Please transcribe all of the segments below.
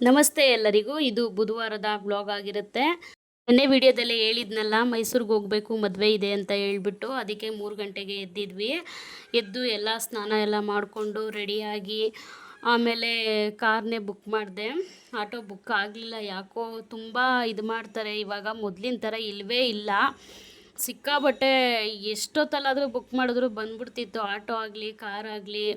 ನಮಸ್ತೆ ಎಲ್ಲರಿಗೂ. ಇದು ಬುಧವಾರದ ಬ್ಲಾಗ್ ಆಗಿರುತ್ತೆ. ನಿನ್ನೆ ವಿಡಿಯೋದಲ್ಲಿ ಹೇಳಿದ್ನಲ್ಲ, ಮೈಸೂರಿಗೆ ಹೋಗಬೇಕು, ಮದುವೆ ಇದೆ ಅಂತ ಹೇಳ್ಬಿಟ್ಟು. ಅದಕ್ಕೆ 3 ಗಂಟೆಗೆ ಎದ್ದಿದ್ವಿ. ಎದ್ದು ಎಲ್ಲ ಸ್ನಾನ ಎಲ್ಲ ಮಾಡಿಕೊಂಡು ರೆಡಿಯಾಗಿ ಆಮೇಲೆ ಕಾರ್ನೇ ಬುಕ್ ಮಾಡಿದೆ. ಆಟೋ ಬುಕ್ ಆಗಲಿಲ್ಲ, ಯಾಕೋ ತುಂಬ ಇದು ಮಾಡ್ತಾರೆ ಇವಾಗ, ಮೊದಲಿನ ಥರ ಇಲ್ಲವೇ ಇಲ್ಲ. ಸಿಕ್ಕಾಬಟ್ಟೆ ಎಷ್ಟೊತ್ತಲ್ಲಾದರೂ ಬುಕ್ ಮಾಡಿದ್ರು ಬಂದ್ಬಿಡ್ತಿತ್ತು, ಆಟೋ ಆಗಲಿ ಕಾರ್ ಆಗಲಿ.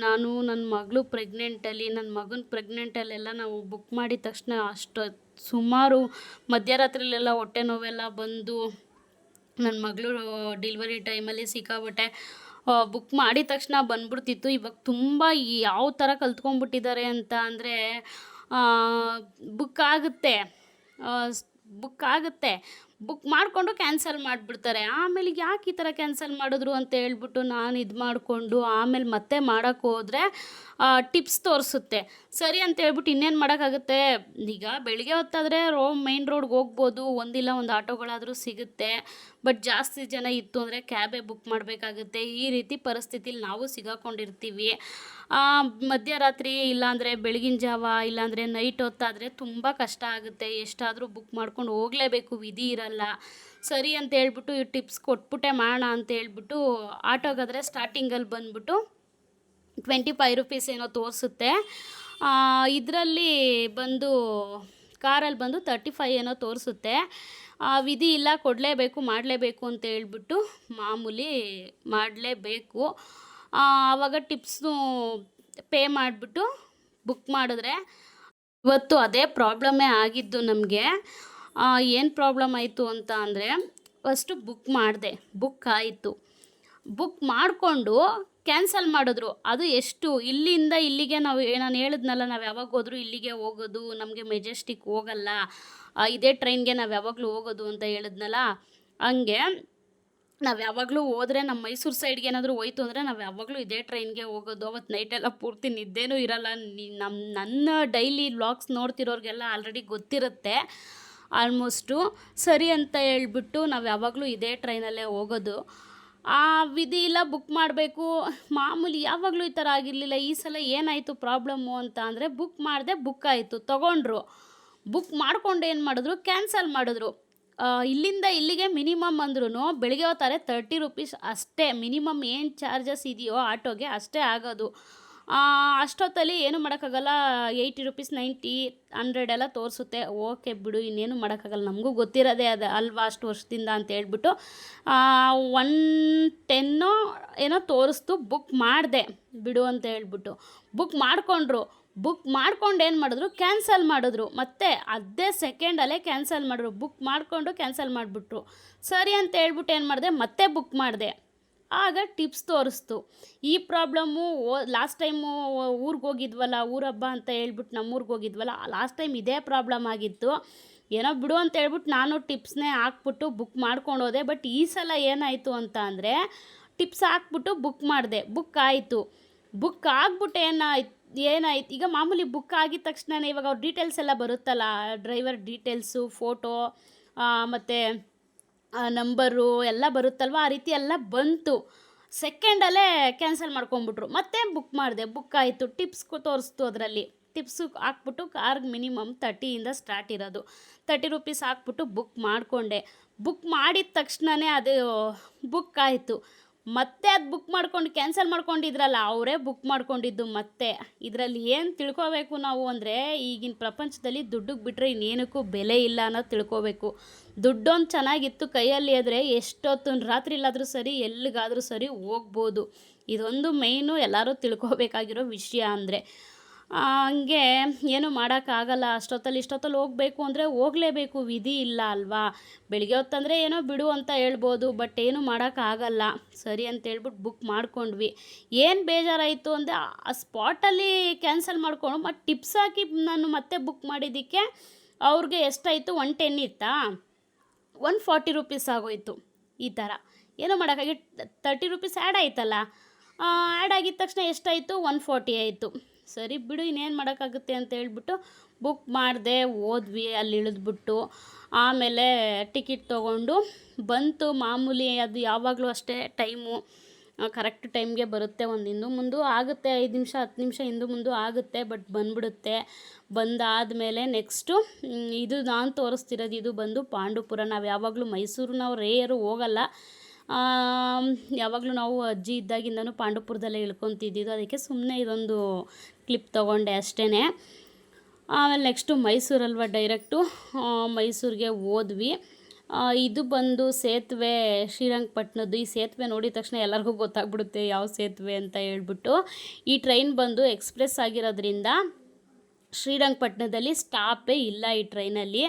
ನಾನು ನನ್ನ ಮಗಳು ಪ್ರೆಗ್ನೆಂಟಲ್ಲಿ, ನನ್ನ ಮಗನ ಪ್ರೆಗ್ನೆಂಟಲ್ಲೆಲ್ಲ ನಾವು ಬುಕ್ ಮಾಡಿದ ತಕ್ಷಣ ಅಷ್ಟು ಸುಮಾರು ಮಧ್ಯರಾತ್ರಿಲೆಲ್ಲ ಹೊಟ್ಟೆ ನೋವೆಲ್ಲ ಬಂದು ನನ್ನ ಮಗಳು ಡೆಲಿವರಿ ಟೈಮಲ್ಲಿ ಸಿಕ್ಕಾಬಟ್ಟೆ ಬುಕ್ ಮಾಡಿದ ತಕ್ಷಣ ಬಂದ್ಬಿಡ್ತಿತ್ತು. ಇವಾಗ ತುಂಬ ಯಾವ ಥರ ಕಲ್ತ್ಕೊಂಡ್ಬಿಟ್ಟಿದ್ದಾರೆ ಅಂತ ಅಂದರೆ, ಬುಕ್ ಆಗುತ್ತೆ ಬುಕ್ ಆಗುತ್ತೆ ಬುಕ್ ಮಾಡಿಕೊಂಡು ಕ್ಯಾನ್ಸಲ್ ಮಾಡಿಬಿಡ್ತಾರೆ. ಆಮೇಲೆ ಯಾಕೆ ಈ ಥರ ಕ್ಯಾನ್ಸಲ್ ಮಾಡಿದ್ರು ಅಂತ ಹೇಳ್ಬಿಟ್ಟು ನಾನು ಇದು ಮಾಡಿಕೊಂಡು ಆಮೇಲೆ ಮತ್ತೆ ಮಾಡೋಕ್ಕೆ ಹೋದರೆ ಟಿಪ್ಸ್ ತೋರಿಸುತ್ತೆ. ಸರಿ ಅಂತ ಹೇಳ್ಬಿಟ್ಟು ಇನ್ನೇನು ಮಾಡೋಕ್ಕಾಗುತ್ತೆ. ಈಗ ಬೆಳಿಗ್ಗೆ ಹೊತ್ತಾದರೆ ಮೈನ್ ರೋಡ್ಗೆ ಹೋಗ್ಬೋದು, ಒಂದಿಲ್ಲ ಒಂದು ಆಟೋಗಳಾದರೂ ಸಿಗುತ್ತೆ. ಬಟ್ ಜಾಸ್ತಿ ಜನ ಇತ್ತು ಅಂದರೆ ಕ್ಯಾಬೇ ಬುಕ್ ಮಾಡಬೇಕಾಗುತ್ತೆ. ಈ ರೀತಿ ಪರಿಸ್ಥಿತಿಲಿ ನಾವು ಸಿಗಾಕೊಂಡಿರ್ತೀವಿ. ಮಧ್ಯರಾತ್ರಿ ಇಲ್ಲಾಂದರೆ ಬೆಳಗಿನ ಜಾವ ಇಲ್ಲಾಂದರೆ ನೈಟ್ ಹೊತ್ತಾದರೆ ತುಂಬ ಕಷ್ಟ ಆಗುತ್ತೆ. ಎಷ್ಟಾದರೂ ಬುಕ್ ಮಾಡ್ಕೊಂಡು ಹೋಗಲೇಬೇಕು, ವಿಧಿ ಇರಲ್ಲ. ಸರಿ ಅಂತ ಹೇಳ್ಬಿಟ್ಟು ಈ ಟಿಪ್ಸ್ ಕೊಟ್ಬಿಟ್ಟೆ ಮಾಡೋಣ ಅಂತ ಹೇಳ್ಬಿಟ್ಟು ಆಟೋಗಾದರೆ ಸ್ಟಾರ್ಟಿಂಗಲ್ಲಿ ಬಂದ್ಬಿಟ್ಟು 25 ರೂಪೀಸ್ ಏನೋ ತೋರಿಸುತ್ತೆ. ಇದರಲ್ಲಿ ಬಂದು ಕಾರಲ್ಲಿ ಬಂದು 35 ಏನೋ ತೋರಿಸುತ್ತೆ. ವಿಧಿ ಇಲ್ಲ, ಕೊಡಲೇಬೇಕು, ಮಾಡಲೇಬೇಕು ಅಂತ ಹೇಳ್ಬಿಟ್ಟು ಮಾಮೂಲಿ ಮಾಡಲೇಬೇಕು. ಆವಾಗ ಟಿಪ್ಸ್ನು ಪೇ ಮಾಡಿಬಿಟ್ಟು ಬುಕ್ ಮಾಡಿದ್ರೆ, ಇವತ್ತು ಅದೇ ಪ್ರಾಬ್ಲಮ್ಮೇ ಆಗಿದ್ದು ನಮಗೆ. ಏನು ಪ್ರಾಬ್ಲಮ್ ಆಯಿತು ಅಂತ ಅಂದರೆ, ಫಸ್ಟು ಬುಕ್ ಮಾಡಿದೆ, ಬುಕ್ ಆಯಿತು. ಬುಕ್ ಮಾಡಿಕೊಂಡು ಕ್ಯಾನ್ಸಲ್ ಮಾಡಿದ್ರು. ಅದು ಎಷ್ಟು, ಇಲ್ಲಿಂದ ಇಲ್ಲಿಗೆ ನಾನು ಹೇಳಿದ್ನಲ್ಲ, ನಾವು ಯಾವಾಗ ಹೋದರೂ ಇಲ್ಲಿಗೆ ಹೋಗೋದು, ನಮಗೆ ಮೆಜೆಸ್ಟಿಕ್ ಹೋಗಲ್ಲ, ಇದೇ ಟ್ರೈನ್ಗೆ ನಾವು ಯಾವಾಗಲೂ ಹೋಗೋದು ಅಂತ ಹೇಳಿದ್ನಲ್ಲ. ಹಂಗೆ ನಾವು ಯಾವಾಗಲೂ ಹೋದರೆ, ನಮ್ಮ ಮೈಸೂರು ಸೈಡ್ಗೆ ಏನಾದರೂ ಹೋಯ್ತು ಅಂದರೆ ನಾವು ಯಾವಾಗಲೂ ಇದೇ ಟ್ರೈನ್ಗೆ ಹೋಗೋದು. ಅವತ್ತು ನೈಟೆಲ್ಲ ಪೂರ್ತಿ ನಿದ್ದೆನೂ ಇರಲ್ಲ. ನನ್ನ ಡೈಲಿ ವ್ಲಾಗ್ಸ್ ನೋಡ್ತಿರೋರಿಗೆಲ್ಲ ಆಲ್ರೆಡಿ ಗೊತ್ತಿರುತ್ತೆ ಆಲ್ಮೋಸ್ಟು. ಸರಿ ಅಂತ ಹೇಳ್ಬಿಟ್ಟು ನಾವು ಯಾವಾಗಲೂ ಇದೇ ಟ್ರೈನಲ್ಲೇ ಹೋಗೋದು. ವಿಧಿ ಇಲ್ಲ, ಬುಕ್ ಮಾಡಬೇಕು. ಮಾಮೂಲಿ ಯಾವಾಗಲೂ ಈ ಥರ ಆಗಿರಲಿಲ್ಲ. ಈ ಸಲ ಏನಾಯಿತು ಪ್ರಾಬ್ಲಮ್ಮು ಅಂತ ಅಂದರೆ, ಬುಕ್ ಮಾಡಿದೆ, ಬುಕ್ ಆಯಿತು, ತೊಗೊಂಡ್ರು. ಬುಕ್ ಮಾಡ್ಕೊಂಡು ಏನು ಮಾಡಿದ್ರು, ಕ್ಯಾನ್ಸಲ್ ಮಾಡಿದ್ರು. ಇಲ್ಲಿಂದ ಇಲ್ಲಿಗೆ ಮಿನಿಮಮ್ ಅಂದ್ರೂ ಬೆಳಿಗ್ಗೆ ಹೊತ್ತಾರೆ 30 ರೂಪೀಸ್ ಅಷ್ಟೇ. ಮಿನಿಮಮ್ ಏನು ಚಾರ್ಜಸ್ ಇದೆಯೋ ಆಟೋಗೆ ಅಷ್ಟೇ ಆಗೋದು. ಅಷ್ಟೊತ್ತಲ್ಲಿ ಏನು ಮಾಡೋಕ್ಕಾಗಲ್ಲ. 80 ರೂಪೀಸ್, 90, 100 ಎಲ್ಲ ತೋರಿಸುತ್ತೆ. ಓಕೆ ಬಿಡು, ಇನ್ನೇನು ಮಾಡೋಕ್ಕಾಗಲ್ಲ, ನಮಗೂ ಗೊತ್ತಿರೋದೇ ಅದು ಅಲ್ವಾ ಅಷ್ಟು ವರ್ಷದಿಂದ ಅಂತ ಹೇಳ್ಬಿಟ್ಟು 110 ಏನೋ ತೋರಿಸ್ತು. ಬುಕ್ ಮಾಡಿದೆ ಬಿಡು ಅಂತ ಹೇಳ್ಬಿಟ್ಟು ಬುಕ್ ಮಾಡಿಕೊಂಡ್ರು. ಬುಕ್ ಮಾಡ್ಕೊಂಡು ಏನು ಮಾಡಿದ್ರು, ಕ್ಯಾನ್ಸಲ್ ಮಾಡಿದ್ರು. ಮತ್ತೆ ಅದೇ ಸೆಕೆಂಡಲ್ಲೇ ಕ್ಯಾನ್ಸಲ್ ಮಾಡಿದ್ರು. ಬುಕ್ ಮಾಡಿಕೊಂಡು ಕ್ಯಾನ್ಸಲ್ ಮಾಡಿಬಿಟ್ರು. ಸರಿ ಅಂತ ಹೇಳ್ಬಿಟ್ಟು ಏನು ಮಾಡಿದೆ, ಮತ್ತೆ ಬುಕ್ ಮಾಡಿದೆ. ಆಗ ಟಿಪ್ಸ್ ತೋರಿಸ್ತು. ಈ ಪ್ರಾಬ್ಲಮ್ಮು ಲಾಸ್ಟ್ ಟೈಮು ಊರಿಗೆ ಹೋಗಿದ್ವಲ್ಲ, ಊರಬ್ಬ ಅಂತ ಹೇಳ್ಬಿಟ್ಟು ನಮ್ಮೂರಿಗೆ ಹೋಗಿದ್ವಲ್ಲ, ಲಾಸ್ಟ್ ಟೈಮ್ ಇದೇ ಪ್ರಾಬ್ಲಮ್ ಆಗಿತ್ತು. ಏನೋ ಬಿಡು ಅಂತ ಹೇಳ್ಬಿಟ್ಟು ನಾನು ಟಿಪ್ಸ್ನೇ ಹಾಕ್ಬಿಟ್ಟು ಬುಕ್ ಮಾಡ್ಕೊಂಡು ಹೋದೆ. ಬಟ್ ಈ ಸಲ ಏನಾಯಿತು ಅಂತ ಅಂದರೆ, ಟಿಪ್ಸ್ ಹಾಕ್ಬಿಟ್ಟು ಬುಕ್ ಮಾಡಿದೆ, ಬುಕ್ ಆಯಿತು. ಬುಕ್ ಆಗ್ಬಿಟ್ಟು ಏನಾಯ್ತು ಈಗ ಮಾಮೂಲಿ ಬುಕ್ ಆಗಿದ ತಕ್ಷಣ ಇವಾಗ ಅವ್ರ ಡೀಟೇಲ್ಸ್ ಎಲ್ಲ ಬರುತ್ತಲ್ಲ, ಡ್ರೈವರ್ ಡೀಟೇಲ್ಸು, ಫೋಟೋ ಮತ್ತು ನಂಬರು ಎಲ್ಲ ಬರುತ್ತಲ್ವ, ಆ ರೀತಿ ಎಲ್ಲ ಬಂತು. ಸೆಕೆಂಡಲ್ಲೇ ಕ್ಯಾನ್ಸಲ್ ಮಾಡ್ಕೊಂಬಿಟ್ರು. ಮತ್ತೆ ಬುಕ್ ಮಾಡಿದೆ, ಬುಕ್ ಆಯಿತು. ಟಿಪ್ಸ್ ತೋರಿಸ್ತು. ಅದರಲ್ಲಿ ಟಿಪ್ಸು ಹಾಕ್ಬಿಟ್ಟು ಕಾರ್ಗೆ ಮಿನಿಮಮ್ 30ಇಂದ ಸ್ಟಾರ್ಟ್ ಇರೋದು. 30 ರೂಪೀಸ್ ಹಾಕ್ಬಿಟ್ಟು ಬುಕ್ ಮಾಡಿಕೊಂಡೆ. ಬುಕ್ ಮಾಡಿದ ತಕ್ಷಣವೇ ಅದು ಬುಕ್ ಆಯಿತು. ಮತ್ತೆ ಅದು ಬುಕ್ ಮಾಡ್ಕೊಂಡು ಕ್ಯಾನ್ಸಲ್ ಮಾಡ್ಕೊಂಡಿದ್ರಲ್ಲ, ಅವರೇ ಬುಕ್ ಮಾಡ್ಕೊಂಡಿದ್ದು. ಮತ್ತೆ ಇದರಲ್ಲಿ ಏನು ತಿಳ್ಕೋಬೇಕು ನಾವು ಅಂದರೆ, ಈಗಿನ ಪ್ರಪಂಚದಲ್ಲಿ ದುಡ್ಡಿಗೆ ಬಿಟ್ಟರೆ ಇನ್ನೇನಕ್ಕೂ ಬೆಲೆ ಇಲ್ಲ ಅನ್ನೋದು ತಿಳ್ಕೋಬೇಕು. ದುಡ್ಡೊಂದು ಚೆನ್ನಾಗಿತ್ತು ಕೈಯಲ್ಲಿ ಆದರೆ ಎಷ್ಟೊತ್ತು ರಾತ್ರಿ ಇಲ್ಲಾದರೂ ಸರಿ, ಎಲ್ಲಿಗಾದರೂ ಸರಿ ಹೋಗ್ಬೋದು. ಇದೊಂದು ಮೇಯ್ನು ಎಲ್ಲರೂ ತಿಳ್ಕೋಬೇಕಾಗಿರೋ ವಿಷಯ ಅಂದರೆ. ಹಂಗೆ ಏನು ಮಾಡೋಕ್ಕಾಗಲ್ಲ. ಇಷ್ಟೊತ್ತಲ್ಲಿ ಹೋಗಬೇಕು ಅಂದರೆ ಹೋಗಲೇಬೇಕು, ವಿಧಿ ಇಲ್ಲ ಅಲ್ವಾ. ಬೆಳಿಗ್ಗೆ ಹೊತ್ತಂದರೆ ಏನೋ ಬಿಡು ಅಂತ ಹೇಳ್ಬೋದು, ಬಟ್ ಏನು ಮಾಡೋಕ್ಕಾಗಲ್ಲ. ಸರಿ ಅಂತ ಹೇಳ್ಬಿಟ್ಟು ಬುಕ್ ಮಾಡ್ಕೊಂಡ್ವಿ. ಏನು ಬೇಜಾರಾಯಿತು ಅಂದರೆ, ಆ ಸ್ಪಾಟಲ್ಲಿ ಕ್ಯಾನ್ಸಲ್ ಮಾಡ್ಕೊಂಡು ಮತ್ತು ಟಿಪ್ಸ್ ಹಾಕಿ ನಾನು ಮತ್ತೆ ಬುಕ್ ಮಾಡಿದ್ದಕ್ಕೆ ಅವ್ರಿಗೆ ಎಷ್ಟಾಯಿತು, 110 ಇತ್ತಾ, 140 ರೂಪೀಸ್ ಆಗೋಯಿತು. ಈ ಥರ ಏನೋ ಮಾಡೋಕ್ಕಾಗಿ 30 ರೂಪೀಸ್ ಆ್ಯಡ್ ಆಯ್ತಲ್ಲ. ಆ್ಯಡ್ ಆಗಿದ ತಕ್ಷಣ ಎಷ್ಟಾಯಿತು, 140 ಆಯಿತು. ಸರಿ ಬಿಡು, ಇನ್ನೇನು ಮಾಡೋಕ್ಕಾಗುತ್ತೆ ಅಂತ ಹೇಳ್ಬಿಟ್ಟು ಬುಕ್ ಮಾಡಿದೆ. ಹೋದ್ವಿ, ಅಲ್ಲಿ ಇಳಿದ್ಬಿಟ್ಟು ಆಮೇಲೆ ಟಿಕೆಟ್ ತೊಗೊಂಡು ಬಂತು. ಮಾಮೂಲಿ ಅದು ಯಾವಾಗಲೂ ಅಷ್ಟೇ ಟೈಮು ಕರೆಕ್ಟ್ ಟೈಮ್ಗೆ ಬರುತ್ತೆ. ಒಂದು ಹಿಂದು ಮುಂದು ಆಗುತ್ತೆ, 5 ನಿಮಿಷ 10 ನಿಮಿಷ ಹಿಂದು ಮುಂದು ಆಗುತ್ತೆ, ಬಟ್ ಬಂದ್ಬಿಡುತ್ತೆ. ಬಂದಾದಮೇಲೆ ನೆಕ್ಸ್ಟು ಇದು ನಾನು ತೋರಿಸ್ತಿರೋದು ಇದು ಬಂದು ಪಾಂಡವಪುರ. ನಾವು ಯಾವಾಗಲೂ ಮೈಸೂರು ನಾವು ರೇಯರು ಹೋಗಲ್ಲ. ಯಾವಾಗಲೂ ನಾವು ಅಜ್ಜಿ ಇದ್ದಾಗಿಂದನೂ ಪಾಂಡವಪುರದಲ್ಲೇ ಇಳ್ಕೊತಿದ್ದಿದ್ದು, ಅದಕ್ಕೆ ಸುಮ್ಮನೆ ಇದೊಂದು ಕ್ಲಿಪ್ ತೊಗೊಂಡೆ ಅಷ್ಟೇ. ಆಮೇಲೆ ನೆಕ್ಸ್ಟು ಮೈಸೂರಲ್ವ, ಡೈರೆಕ್ಟು ಮೈಸೂರಿಗೆ ಹೋದ್ವಿ. ಇದು ಬಂದು ಸೇತುವೆ ಶ್ರೀರಂಗಪಟ್ಟಣದ್ದು. ಈ ಸೇತುವೆ ನೋಡಿದ ತಕ್ಷಣ ಎಲ್ಲರಿಗೂ ಗೊತ್ತಾಗ್ಬಿಡುತ್ತೆ ಯಾವ ಸೇತುವೆ ಅಂತ ಹೇಳ್ಬಿಟ್ಟು. ಈ ಟ್ರೈನ್ ಬಂದು ಎಕ್ಸ್ಪ್ರೆಸ್ ಆಗಿರೋದ್ರಿಂದ ಶ್ರೀರಂಗಪಟ್ಟಣದಲ್ಲಿ ಸ್ಟಾಪೇ ಇಲ್ಲ ಈ ಟ್ರೈನಲ್ಲಿ.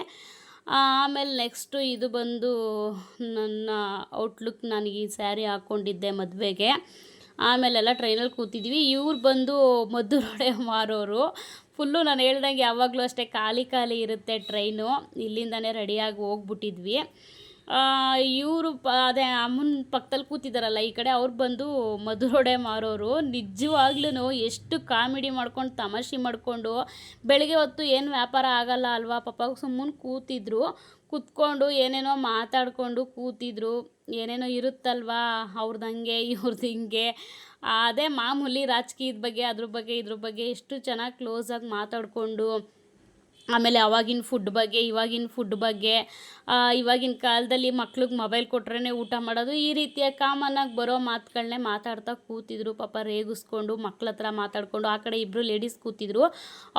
ಆಮೇಲೆ ನೆಕ್ಸ್ಟು ಇದು ಬಂದು ನನ್ನ ಔಟ್ಲುಕ್. ನನಗೆ ಈ ಸ್ಯಾರಿ ಹಾಕ್ಕೊಂಡಿದ್ದೆ ಮದುವೆಗೆ. ಆಮೇಲೆಲ್ಲ ಟ್ರೈನಲ್ಲಿ ಕೂತಿದ್ವಿ. ಇವ್ರು ಬಂದು ಮದ್ದೂರೊಡೆ ಮಾರೋರು. ಫುಲ್ಲು ನಾನು ಹೇಳ್ದಂಗೆ ಯಾವಾಗಲೂ ಅಷ್ಟೇ ಖಾಲಿ ಇರುತ್ತೆ ಟ್ರೈನು. ಇಲ್ಲಿಂದನೇ ರೆಡಿಯಾಗಿ ಹೋಗ್ಬಿಟ್ಟಿದ್ವಿ. ಇವರು ಅದೇ ಅಮ್ಮನ ಪಕ್ಕದಲ್ಲಿ ಕೂತಿದ್ದಾರಲ್ಲ ಈ ಕಡೆ, ಅವ್ರು ಬಂದು ಮಧುರೊಡೆ ಮಾರೋರು. ನಿಜವಾಗ್ಲೂ ಎಷ್ಟು ಕಾಮಿಡಿ ಮಾಡ್ಕೊಂಡು ತಮಾಷೆ ಮಾಡಿಕೊಂಡು, ಬೆಳಗ್ಗೆ ಹೊತ್ತು ಏನು ವ್ಯಾಪಾರ ಆಗಲ್ಲ ಅಲ್ವಾ ಪಾಪ, ಸುಮ್ಮನೆ ಕೂತ್ಕೊಂಡು ಏನೇನೋ ಮಾತಾಡಿಕೊಂಡು ಕೂತಿದ್ರು. ಏನೇನೋ ಇರುತ್ತಲ್ವಾ ಅವ್ರದ್ದು ಹಂಗೆ ಇವ್ರದ್ದು ಹಿಂಗೆ, ಅದೇ ಮಾಮೂಲಿ ರಾಜಕೀಯದ ಬಗ್ಗೆ ಇದ್ರ ಬಗ್ಗೆ ಎಷ್ಟು ಚೆನ್ನಾಗಿ ಕ್ಲೋಸಾಗಿ ಮಾತಾಡಿಕೊಂಡು, ಆಮೇಲೆ ಅವಾಗಿನ ಫುಡ್ ಬಗ್ಗೆ ಇವಾಗಿನ ಫುಡ್ ಬಗ್ಗೆ, ಇವಾಗಿನ ಕಾಲದಲ್ಲಿ ಮಕ್ಳಿಗೆ ಮೊಬೈಲ್ ಕೊಟ್ರೇ ಊಟ ಮಾಡೋದು, ಈ ರೀತಿಯ ಕಾಮನ್ನಾಗಿ ಬರೋ ಮಾತುಗಳನ್ನೇ ಮಾತಾಡ್ತಾ ಕೂತಿದ್ರು. ಪಾಪ ರೇಗಿಸ್ಕೊಂಡು ಮಕ್ಳ ಹತ್ರ ಮಾತಾಡಿಕೊಂಡು. ಆ ಕಡೆ ಇಬ್ಬರು ಲೇಡೀಸ್ ಕೂತಿದ್ರು,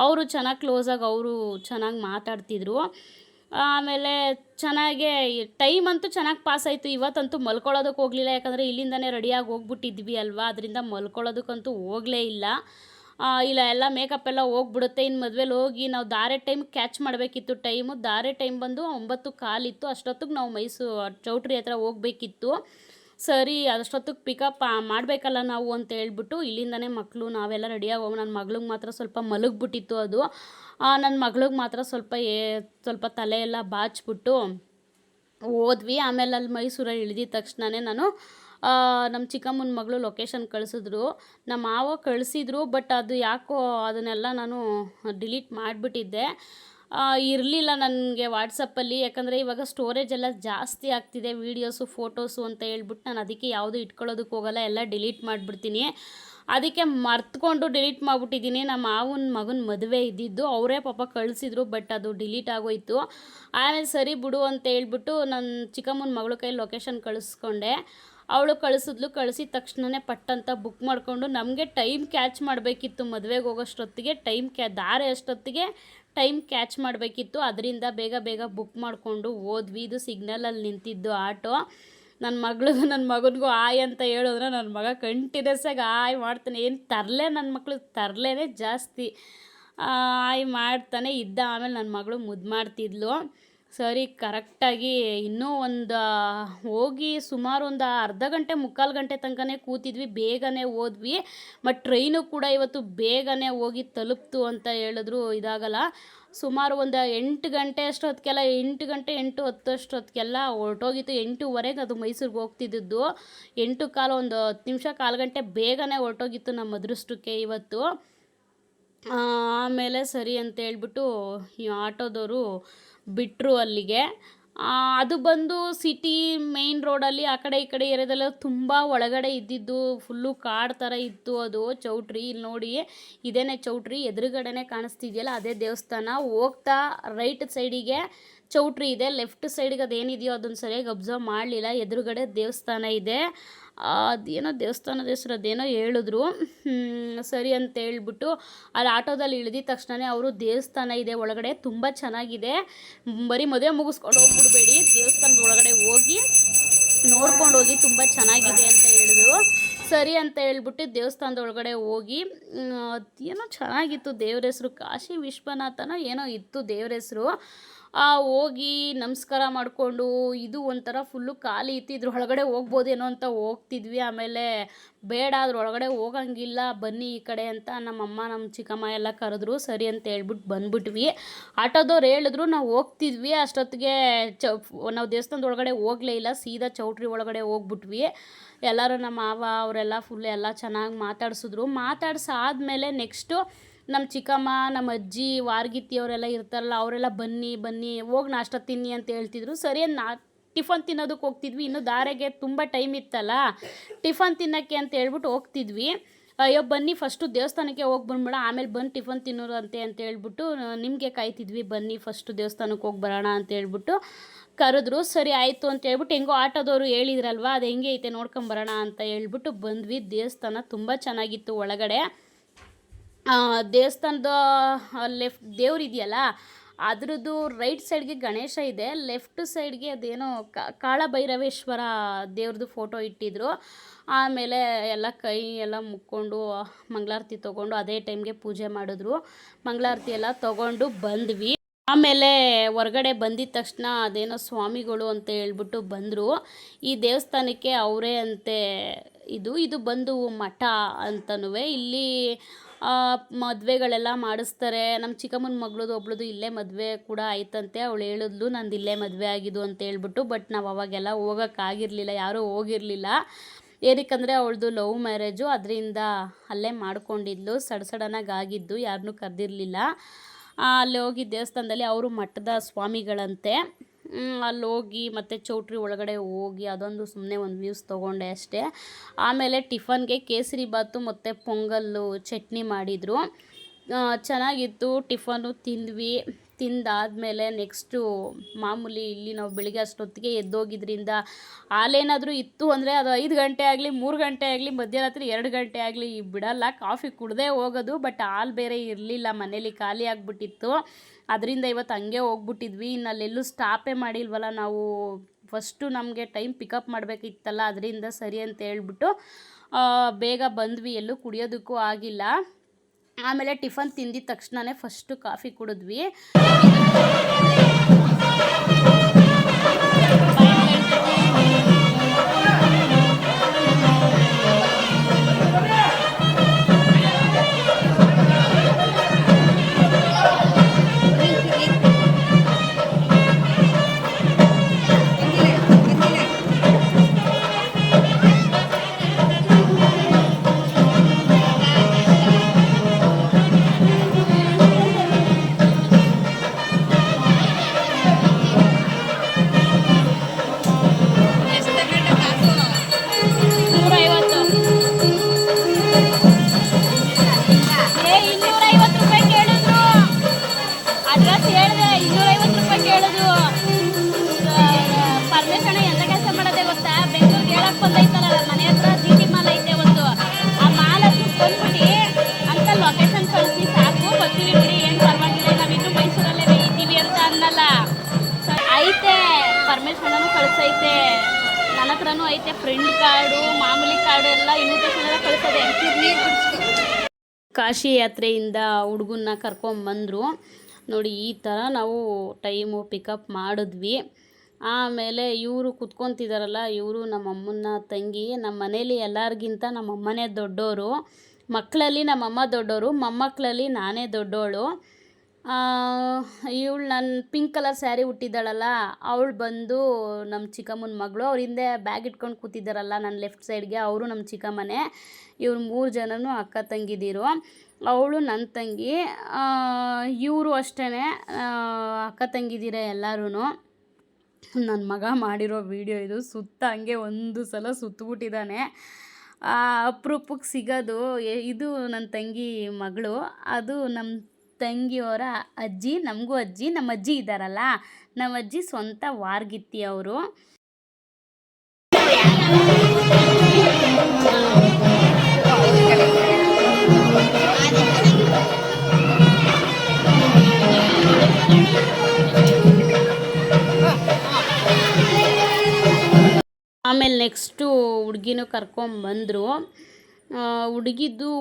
ಅವರು ಚೆನ್ನಾಗಿ ಕ್ಲೋಸಾಗಿ ಅವರು ಚೆನ್ನಾಗಿ ಮಾತಾಡ್ತಿದ್ರು. ಆಮೇಲೆ ಚೆನ್ನಾಗೇ ಟೈಮ್ ಅಂತೂ ಚೆನ್ನಾಗಿ ಪಾಸ್ ಆಯಿತು. ಇವತ್ತಂತೂ ಮಲ್ಕೊಳ್ಳೋದಕ್ಕೆ ಹೋಗಲಿಲ್ಲ, ಯಾಕಂದರೆ ಇಲ್ಲಿಂದನೇ ರೆಡಿಯಾಗಿ ಹೋಗ್ಬಿಟ್ಟಿದ್ವಿ ಅಲ್ವಾ, ಅದರಿಂದ ಮಲ್ಕೊಳ್ಳೋದಕ್ಕಂತೂ ಹೋಗಲೇ ಇಲ್ಲ. ಇಲ್ಲ ಎಲ್ಲ ಮೇಕಪ್ ಎಲ್ಲ ಹೋಗ್ಬಿಡುತ್ತೆ. ಇನ್ನು ಮದುವೆಲಿ ಹೋಗಿ ನಾವು ಧಾರೆ ಟೈಮ್ ಕ್ಯಾಚ್ ಮಾಡಬೇಕಿತ್ತು. ಧಾರೆ ಟೈಮ್ ಬಂದು 9:15 ಇತ್ತು. ಅಷ್ಟೊತ್ತಿಗೆ ನಾವು ಚೌಟ್ರಿ ಹತ್ರ ಹೋಗ್ಬೇಕಿತ್ತು. ಸರಿ ಅಷ್ಟೊತ್ತಿಗೆ ಪಿಕಪ್ ಮಾಡಬೇಕಲ್ಲ ನಾವು ಅಂತ ಹೇಳ್ಬಿಟ್ಟು ಇಲ್ಲಿಂದನೇ ಮಕ್ಕಳು ನಾವೆಲ್ಲ ರೆಡಿಯಾಗಿ ಹೋಗಿ, ನನ್ನ ಮಗಳಿಗೆ ಮಾತ್ರ ಸ್ವಲ್ಪ ಮಲಗಿಬಿಟ್ಟಿತ್ತು ಅದು. ನನ್ನ ಮಗಳಿಗೆ ಮಾತ್ರ ಸ್ವಲ್ಪ ತಲೆ ಎಲ್ಲ ಬಾಚಿಬಿಟ್ಟು ಹೋದ್ವಿ. ಆಮೇಲೆ ಅಲ್ಲಿ ಮೈಸೂರಲ್ಲಿ ಇಳಿದಿದ ತಕ್ಷಣವೇ ನಾನು ನಮ್ಮ ಚಿಕ್ಕಮ್ಮನ ಮಗಳು ಲೊಕೇಶನ್ ಕಳಿಸಿದ್ರು. ನಮ್ಮ ಮಾವ ಕಳಿಸಿದ್ರು, ಬಟ್ ಅದು ಯಾಕೋ ಅದನ್ನೆಲ್ಲ ನಾನು ಡಿಲೀಟ್ ಮಾಡಿಬಿಟ್ಟಿದ್ದೆ. ಇರಲಿಲ್ಲ ನನಗೆ ವಾಟ್ಸಪ್ಪಲ್ಲಿ, ಯಾಕಂದರೆ ಇವಾಗ ಸ್ಟೋರೇಜ್ ಎಲ್ಲ ಜಾಸ್ತಿ ಆಗ್ತಿದೆ, ವೀಡಿಯೋಸು ಫೋಟೋಸು ಅಂತ ಹೇಳ್ಬಿಟ್ಟು ನಾನು ಅದಕ್ಕೆ ಯಾವುದು ಇಟ್ಕೊಳ್ಳೋದಕ್ಕೆ ಹೋಗಲ್ಲ, ಎಲ್ಲ ಡಿಲೀಟ್ ಮಾಡಿಬಿಡ್ತೀನಿ. ಅದಕ್ಕೆ ಮರ್ತ್ಕೊಂಡು ಡಿಲೀಟ್ ಮಾಡಿಬಿಟ್ಟಿದ್ದೀನಿ. ನಮ್ಮ ಮಾವನ ಮಗನ ಮದುವೆ ಇದ್ದಿದ್ದು, ಅವರೇ ಪಾಪ ಕಳಿಸಿದ್ರು, ಬಟ್ ಅದು ಡಿಲೀಟ್ ಆಗೋಯ್ತು. ಆಮೇಲೆ ಸರಿ ಬಿಡು ಅಂತ ಹೇಳ್ಬಿಟ್ಟು ನನ್ನ ಚಿಕ್ಕಮ್ಮನ ಮಗಳ ಕೈ ಲೊಕೇಶನ್ ಕಳಿಸ್ಕೊಂಡೆ. ಅವಳು ಕಳಿಸಿದ ತಕ್ಷಣವೇ ಪಟ್ಟಂತ ಬುಕ್ ಮಾಡಿಕೊಂಡು, ನಮಗೆ ಟೈಮ್ ಕ್ಯಾಚ್ ಮಾಡಬೇಕಿತ್ತು ಮದುವೆಗೆ ಹೋಗೋಷ್ಟೊತ್ತಿಗೆ, ದಾರೆ ಅಷ್ಟೊತ್ತಿಗೆ ಟೈಮ್ ಕ್ಯಾಚ್ ಮಾಡಬೇಕಿತ್ತು. ಅದರಿಂದ ಬೇಗ ಬುಕ್ ಮಾಡಿಕೊಂಡು ಹೋದ್ವಿ. ಇದು ಸಿಗ್ನಲಲ್ಲಿ ನಿಂತಿದ್ದು ಆಟೋ. ನನ್ನ ಮಗನಿಗೂ ಆಯ್ ಅಂತ ಹೇಳಿದ್ರೆ ನನ್ನ ಮಗ ಕಂಟಿನ್ಯೂಸ್ಸಾಗಿ ಆಯ್ ಮಾಡ್ತಾನೆ. ಏನು ನನ್ನ ಮಕ್ಕಳು ತರಲೇನೆ ಜಾಸ್ತಿ, ಆಯ್ ಮಾಡ್ತಾನೆ ಇದ್ದ. ಆಮೇಲೆ ನನ್ನ ಮಗಳು ಮುದ್ದು ಮಾಡ್ತಿದ್ಲು. ಸರಿ ಕರೆಕ್ಟಾಗಿ ಇನ್ನೂ ಹೋಗಿ ಸುಮಾರು ಒಂದು ಅರ್ಧ ಗಂಟೆ 3/4 ಗಂಟೆ ತನಕನೇ ಕೂತಿದ್ವಿ. ಬೇಗನೆ ಹೋದ್ವಿ, ಬಟ್ ಟ್ರೈನು ಕೂಡ ಇವತ್ತು ಬೇಗನೆ ಹೋಗಿ ತಲುಪ್ತು ಅಂತ ಹೇಳಿದ್ರು ಇದಾಗಲ್ಲ. ಸುಮಾರು ಒಂದು 8 ಗಂಟೆ ಅಷ್ಟೊತ್ತಿಗೆಲ್ಲ 8 ಗಂಟೆ 8:10 ಅಷ್ಟೊತ್ತಿಗೆಲ್ಲ ಹೊರಟೋಗಿತ್ತು. 8:15 ಅದು ಮೈಸೂರಿಗೆ ಹೋಗ್ತಿದ್ದದ್ದು. 8:15 ಒಂದು 10 ನಿಮಿಷ 1/4 ಗಂಟೆ ಬೇಗನೆ ಹೊರಟೋಗಿತ್ತು ನಮ್ಮ ಅದೃಷ್ಟಕ್ಕೆ ಇವತ್ತು. ಆಮೇಲೆ ಸರಿ ಅಂತ ಹೇಳ್ಬಿಟ್ಟು ಈ ಆಟೋದವರು ಬಿಟ್ಟರು ಅಲ್ಲಿಗೆ. ಅದು ಬಂದು ಸಿಟಿ ಮೇಯ್ನ್ ರೋಡಲ್ಲಿ ಆ ಕಡೆ ಈ ಕಡೆ ಏರಿಯಾದೆಲ್ಲ ತುಂಬ ಒಳಗಡೆ ಇದ್ದಿದ್ದು, ಫುಲ್ಲು ಕಾಡು ಥರ ಇತ್ತು ಅದು ಚೌಟ್ರಿ. ಇಲ್ಲಿ ನೋಡಿ ಇದೇನೇ ಚೌಟ್ರಿ, ಎದುರುಗಡೆನೇ ಕಾಣಿಸ್ತಿದೆಯಲ್ಲ ಅದೇ ದೇವಸ್ಥಾನ. ಹೋಗ್ತಾ ರೈಟ್ ಸೈಡಿಗೆ ಚೌಟ್ರಿ ಇದೆ, ಲೆಫ್ಟ್ ಸೈಡಿಗೆ ಅದೇನಿದೆಯೋ ಅದನ್ನು ಸರಿಯಾಗಿ ಅಬ್ಸರ್ವ್ ಮಾಡಲಿಲ್ಲ. ಎದುರುಗಡೆ ದೇವಸ್ಥಾನ ಇದೆ, ಅದೇನೋ ದೇವಸ್ಥಾನದ ಹೆಸರು ಅದೇನೋ ಹೇಳಿದ್ರು. ಸರಿ ಅಂತ ಹೇಳ್ಬಿಟ್ಟು ಅಲ್ಲಿ ಆಟೋದಲ್ಲಿ ಇಳಿದಿದ ತಕ್ಷಣವೇ ಅವರು ದೇವಸ್ಥಾನ ಇದೆ ಒಳಗಡೆ, ತುಂಬ ಚೆನ್ನಾಗಿದೆ, ಬರೀ ಮದುವೆ ಮುಗಿಸ್ಕೊಂಡು ಹೋಗ್ಬಿಡ್ಬೇಡಿ, ದೇವಸ್ಥಾನದ ಒಳಗಡೆ ಹೋಗಿ ನೋಡ್ಕೊಂಡು ಹೋಗಿ, ತುಂಬ ಚೆನ್ನಾಗಿದೆ ಅಂತ ಹೇಳಿದ್ರು. ಸರಿ ಅಂತ ಹೇಳ್ಬಿಟ್ಟು ದೇವಸ್ಥಾನದ ಒಳಗಡೆ ಹೋಗಿ, ಏನೋ ಚೆನ್ನಾಗಿತ್ತು ದೇವ್ರ ಹೆಸರು, ಕಾಶಿ ವಿಶ್ವನಾಥನೋ ಏನೋ ಇತ್ತು ದೇವ್ರ ಹೆಸರು. ಹೋಗಿ ನಮಸ್ಕಾರ ಮಾಡಿಕೊಂಡು, ಇದು ಒಂಥರ ಫುಲ್ಲು ಖಾಲಿ ಇತ್ತು, ಇದ್ರೊಳಗಡೆ ಹೋಗ್ಬೋದೇನೋ ಅಂತ ಹೋಗ್ತಿದ್ವಿ. ಆಮೇಲೆ ಬೇಡ ಅದ್ರೊಳಗಡೆ ಹೋಗಂಗಿಲ್ಲ ಬನ್ನಿ ಈ ಕಡೆ ಅಂತ ನಮ್ಮಮ್ಮ ನಮ್ಮ ಚಿಕ್ಕಮ್ಮ ಎಲ್ಲ ಕರೆದ್ರು. ಸರಿ ಅಂತ ಹೇಳ್ಬಿಟ್ಟು ಬಂದ್ಬಿಟ್ವಿ. ಆಟೋದವ್ರು ಹೇಳಿದ್ರು, ನಾವು ಹೋಗ್ತಿದ್ವಿ ಅಷ್ಟೊತ್ತಿಗೆ ನಾವು ದೇವಸ್ಥಾನದ ಒಳಗಡೆ ಹೋಗಲೇ ಇಲ್ಲ, ಸೀದಾ ಚೌಟ್ರಿ ಒಳಗಡೆ ಹೋಗ್ಬಿಟ್ವಿ. ಎಲ್ಲರೂ ನಮ್ಮ ಮಾವ ಅವರೆಲ್ಲ ಫುಲ್ ಎಲ್ಲ ಚೆನ್ನಾಗಿ ಮಾತಾಡಿಸಿದ್ರು. ಮಾತಾಡ್ಸಾದ್ಮೇಲೆ ನೆಕ್ಸ್ಟು ನಮ್ಮ ಚಿಕ್ಕಮ್ಮ ನಮ್ಮ ಅಜ್ಜಿ ವಾರ್ಗಿತ್ತಿ ಅವರೆಲ್ಲ ಇರ್ತಾರಲ್ಲ, ಅವರೆಲ್ಲ ಬನ್ನಿ ಹೋಗಿ ನಾಷ್ಟ ತಿನ್ನಿ ಅಂತ ಹೇಳ್ತಿದ್ರು. ಸರಿ ಟಿಫನ್ ತಿನ್ನೋದಕ್ಕೆ ಹೋಗ್ತಿದ್ವಿ. ಇನ್ನು ದಾರೆಗೆ ತುಂಬ ಟೈಮ್ ಇತ್ತಲ್ಲ, ಟಿಫನ್ ತಿನ್ನೋಕ್ಕೆ ಅಂತ ಹೇಳ್ಬಿಟ್ಟು ಹೋಗ್ತಿದ್ವಿ. ಅಯ್ಯೋ ಬನ್ನಿ ಫಸ್ಟು ದೇವಸ್ಥಾನಕ್ಕೆ ಹೋಗಿ ಬಂದ್ಬೇಡ, ಆಮೇಲೆ ಬಂದು ಟಿಫನ್ ತಿನ್ನೋರು ಅಂತ ಹೇಳ್ಬಿಟ್ಟು ನಿಮಗೆ ಕಾಯ್ತಿದ್ವಿ. ಬನ್ನಿ ಫಸ್ಟು ದೇವಸ್ಥಾನಕ್ಕೆ ಹೋಗಿ ಬರೋಣ ಅಂತ ಹೇಳ್ಬಿಟ್ಟು ಕರೆದ್ರು. ಸರಿ ಆಯಿತು ಅಂತ ಹೇಳ್ಬಿಟ್ಟು ಹೆಂಗೋ ಆಟೋದವರು ಹೇಳಿದ್ರಲ್ವ, ಅದು ಹೆಂಗೆ ಐತೆ ನೋಡ್ಕೊಂಬರೋಣ ಅಂತ ಹೇಳ್ಬಿಟ್ಟು ಬಂದ್ವಿ. ದೇವಸ್ಥಾನ ತುಂಬ ಚೆನ್ನಾಗಿತ್ತು. ಒಳಗಡೆ ದೇವಸ್ಥಾನದ ಲೆಫ್ಟ್ ದೇವ್ರಿದೆಯಲ್ಲ, ಅದ್ರದ್ದು ರೈಟ್ ಸೈಡ್ಗೆ ಗಣೇಶ ಇದೆ, ಲೆಫ್ಟ್ ಸೈಡ್ಗೆ ಅದೇನೋ ಕಾಳಭೈರವೇಶ್ವರ ದೇವ್ರದ್ದು ಫೋಟೋ ಇಟ್ಟಿದ್ರು. ಆಮೇಲೆ ಎಲ್ಲ ಕೈ ಎಲ್ಲ ಮುಕ್ಕೊಂಡು ಮಂಗಳಾರತಿ ತೊಗೊಂಡು ಅದೇ ಟೈಮ್ಗೆ ಪೂಜೆ ಮಾಡಿದ್ರು. ಮಂಗಳಾರತಿ ಎಲ್ಲ ತೊಗೊಂಡು ಬಂದ್ವಿ. ಆಮೇಲೆ ಹೊರಗಡೆ ಬಂದಿದ ತಕ್ಷಣ ಅದೇನೋ ಸ್ವಾಮಿಗಳು ಅಂತ ಹೇಳ್ಬಿಟ್ಟು ಬಂದರು. ಈ ದೇವಸ್ಥಾನಕ್ಕೆ ಅವರೇ ಅಂತೆ ಇದು ಬಂದು ಮಠ ಅಂತನೂ. ಇಲ್ಲಿ ಮದುವೆಗಳೆಲ್ಲ ಮಾಡಿಸ್ತಾರೆ. ನಮ್ಮ ಚಿಕ್ಕಮ್ಮನ ಮಗಳದು ಒಬ್ಳದು ಇಲ್ಲೇ ಮದುವೆ ಕೂಡ ಆಯ್ತಂತೆ. ಅವಳು ಹೇಳಿದ್ಲು ನಂದು ಇಲ್ಲೇ ಮದುವೆ ಆಗಿದ್ದು ಅಂತ ಹೇಳ್ಬಿಟ್ಟು. ಬಟ್ ನಾವು ಅವಾಗೆಲ್ಲ ಹೋಗೋಕ್ಕಾಗಿರಲಿಲ್ಲ, ಯಾರೂ ಹೋಗಿರಲಿಲ್ಲ. ಏನಕ್ಕಂದರೆ ಅವಳದು ಲವ್ ಮ್ಯಾರೇಜು, ಅದರಿಂದ ಅಲ್ಲೇ ಮಾಡ್ಕೊಂಡಿದ್ಲು. ಸಡನ್ನಾಗಿ ಆಗಿದ್ದು, ಯಾರನ್ನೂ ಕರೆದಿರಲಿಲ್ಲ. ಅಲ್ಲಿ ಹೋಗಿ ದೇವಸ್ಥಾನದಲ್ಲಿ ಅವರು ಮಠದ ಸ್ವಾಮಿಗಳಂತೆ. ಅಲ್ಲಿ ಹೋಗಿ ಮತ್ತು ಚೌಟ್ರಿ ಒಳಗಡೆ ಹೋಗಿ ಅದೊಂದು ಸುಮ್ಮನೆ ಒಂದು ವ್ಯೂಸ್ ತೊಗೊಂಡೆ ಅಷ್ಟೇ. ಆಮೇಲೆ ಟಿಫನ್ಗೆ ಕೇಸರಿ ಬಾತು ಮತ್ತು ಪೊಂಗಲ್ಲು ಚಟ್ನಿ ಮಾಡಿದರು. ಚೆನ್ನಾಗಿತ್ತು. ಟಿಫನು ತಿಂದ್ವಿ. ತಿಂದಾದಮೇಲೆ ನೆಕ್ಸ್ಟು ಮಾಮೂಲಿ ಇಲ್ಲಿ ನಾವು ಬೆಳಿಗ್ಗೆ ಅಷ್ಟೊತ್ತಿಗೆ ಎದ್ದೋಗಿದ್ರಿಂದ ಹಾಲೇನಾದರೂ ಇತ್ತು ಅಂದರೆ ಅದು 5 ಗಂಟೆ ಆಗಲಿ 3 ಗಂಟೆ ಆಗಲಿ ಮಧ್ಯರಾತ್ರಿ 2 ಗಂಟೆ ಆಗಲಿ ಬಿಡಲ್ಲ, ಕಾಫಿ ಕುಡ್ದೇ ಹೋಗೋದು. ಬಟ್ ಹಾಲು ಬೇರೆ ಇರಲಿಲ್ಲ ಮನೇಲಿ, ಖಾಲಿ ಆಗಿಬಿಟ್ಟಿತ್ತು. ಅದರಿಂದ ಇವತ್ತು ಹಂಗೆ ಹೋಗ್ಬಿಟ್ಟಿದ್ವಿ. ಇನ್ನು ಅಲ್ಲೆಲ್ಲೂ ಸ್ಟಾಪೇ ಮಾಡಿಲ್ವಲ್ಲ ನಾವು, ಫಸ್ಟು ನಮಗೆ ಟೈಮ್ ಪಿಕಪ್ ಮಾಡಬೇಕಿತ್ತಲ್ಲ, ಅದರಿಂದ ಸರಿ ಅಂತ ಹೇಳ್ಬಿಟ್ಟು ಬೇಗ ಬಂದ್ವಿ. ಎಲ್ಲೂ ಕುಡಿಯೋದಕ್ಕೂ ಆಗಿಲ್ಲ. ಆಮೇಲೆ ಟಿಫನ್ ತಿಂದಿದ ತಕ್ಷಣವೇ ಫಸ್ಟು ಕಾಫಿ ಕುಡಿದ್ವಿ. ಪರ್ಮಿಷನೂ ಕಳಿಸೈತೆ, ನನ್ನ ಹತ್ರನೂ ಐತೆ ಫ್ರೆಂಡ್ ಕಾರ್ಡು, ಮಾಮೂಲಿ ಕಾರ್ಡು ಎಲ್ಲ ಇನ್ವಿಟೇಷನ್ ಎಲ್ಲ ಕಳಿಸೋದೆ. ಕಾಶಿ ಯಾತ್ರೆಯಿಂದ ಹುಡುಗನ್ನ ಕರ್ಕೊಂಬಂದರು ನೋಡಿ. ಈ ಥರ ನಾವು ಟೈಮು ಪಿಕಪ್ ಮಾಡಿದ್ವಿ. ಆಮೇಲೆ ಇವರು ಕುತ್ಕೊತಿದಾರಲ್ಲ, ಇವರು ನಮ್ಮಮ್ಮನ ತಂಗಿ. ನಮ್ಮ ಮನೇಲಿ ಎಲ್ಲರಿಗಿಂತ ನಮ್ಮಮ್ಮನೇ ದೊಡ್ಡೋರು. ಮಕ್ಕಳಲ್ಲಿ ನಮ್ಮಮ್ಮ ದೊಡ್ಡೋರು, ಮೊಮ್ಮಕ್ಕಳಲ್ಲಿ ನಾನೇ ದೊಡ್ಡೋಳು. ಇವಳು ನನ್ನ ಪಿಂಕ್ ಕಲರ್ ಸ್ಯಾರಿ ಹುಟ್ಟಿದ್ದಾಳಲ್ಲ, ಅವಳು ಬಂದು ನಮ್ಮ ಚಿಕ್ಕಮ್ಮನ ಮಗಳು. ಅವ್ರ ಹಿಂದೆ ಬ್ಯಾಗ್ ಇಟ್ಕೊಂಡು ಕೂತಿದ್ದಾರಲ್ಲ ನನ್ನ ಲೆಫ್ಟ್ ಸೈಡ್ಗೆ, ಅವರು ನಮ್ಮ ಚಿಕ್ಕಮ್ಮನೇ. ಇವ್ರು 3 ಜನನೂ ಅಕ್ಕ ತಂಗಿದಿರು. ಅವಳು ನನ್ನ ತಂಗಿ, ಇವರು ಅಷ್ಟೇ ಅಕ್ಕ ತಂಗಿದಿರ ಎಲ್ಲರೂ. ನನ್ನ ಮಗ ಮಾಡಿರೋ ವಿಡಿಯೋ ಇದು. ಸುತ್ತ ಹಂಗೆ ಒಂದು ಸಲ ಸುತ್ತಬಿಟ್ಟಿದ್ದಾನೆ. ಅಪರೂಪಕ್ಕೆ ಸಿಗೋದು ಇದು ನನ್ನ ತಂಗಿ ಮಗಳು. ಅದು ನಮ್ಮ ತಂಗಿಯವರ ಅಜ್ಜಿ, ನಮಗೂ ಅಜ್ಜಿ. ನಮ್ಮ ಅಜ್ಜಿ ಇದ್ದಾರಲ್ಲ, ನಮ್ಮ ಅಜ್ಜಿ ಸ್ವಂತ ವಾರ್ಗಿತ್ತಿ ಅವರು. ಆಮೇಲೆ ನೆಕ್ಸ್ಟು ಹುಡುಗಿನೂ ಕರ್ಕೊಂಬಂದರು.